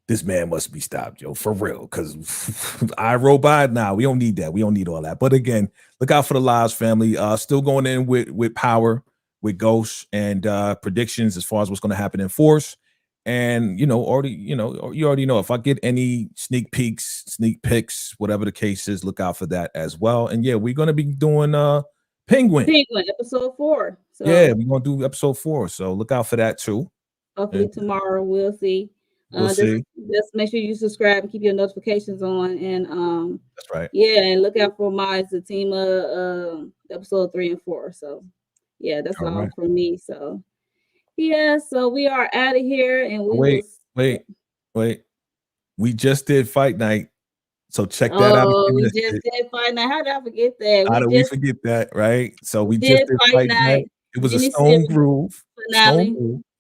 [SPEAKER 1] this man must be stopped, yo, for real. Because iRobot, nah, we don't need that. We don't need all that. But again, look out for the lives, family. Still going in with Power, with Ghost, and predictions as far as what's going to happen in Force. And you already know if I get any sneak peeks, whatever the case is, look out for that as well. And yeah, we're gonna be doing Penguin
[SPEAKER 2] episode 4. So
[SPEAKER 1] yeah, we're gonna do episode 4. So look out for that too.
[SPEAKER 2] Hopefully tomorrow we'll see.
[SPEAKER 1] See.
[SPEAKER 2] Just make sure you subscribe and keep your notifications on. And
[SPEAKER 1] that's right.
[SPEAKER 2] Yeah, and look out for the team episode 3 and 4. So yeah, that's all for me. So. Yeah, so we are out of here, and
[SPEAKER 1] wait. We just did Fight Night, so check that out.
[SPEAKER 2] Oh, we just did Fight Night. How did I forget that?
[SPEAKER 1] How did we forget that? Right. So we just did Fight Night. It was a Stone Groove.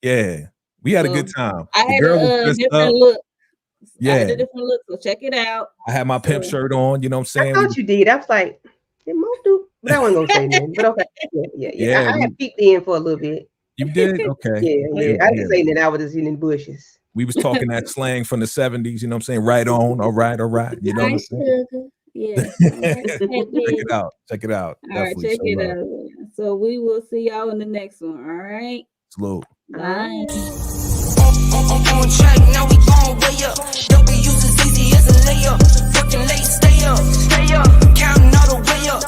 [SPEAKER 1] Yeah, we had a good time.
[SPEAKER 2] I had a different look. Yeah, I had a different look. So check it out.
[SPEAKER 1] I had my pimp shirt on. You know what I'm saying?
[SPEAKER 3] I thought you did. I was like, did Mo do? But I wasn't gonna say nothing. But okay. Yeah. I had peeked in for a little bit.
[SPEAKER 1] You did? Okay.
[SPEAKER 3] Yeah. I didn't say that I was just in the bushes.
[SPEAKER 1] We was talking that slang from the 70s, you know what I'm saying? Right on, all right. You know what I'm saying?
[SPEAKER 2] Yeah.
[SPEAKER 1] Check it out.
[SPEAKER 2] All right, check it out. So we will see y'all in the next one. All right.
[SPEAKER 1] Salute.
[SPEAKER 2] Bye.
[SPEAKER 4] On track, now we going way up. W's as easy as a layup. Working late, stay up. Counting all the way up.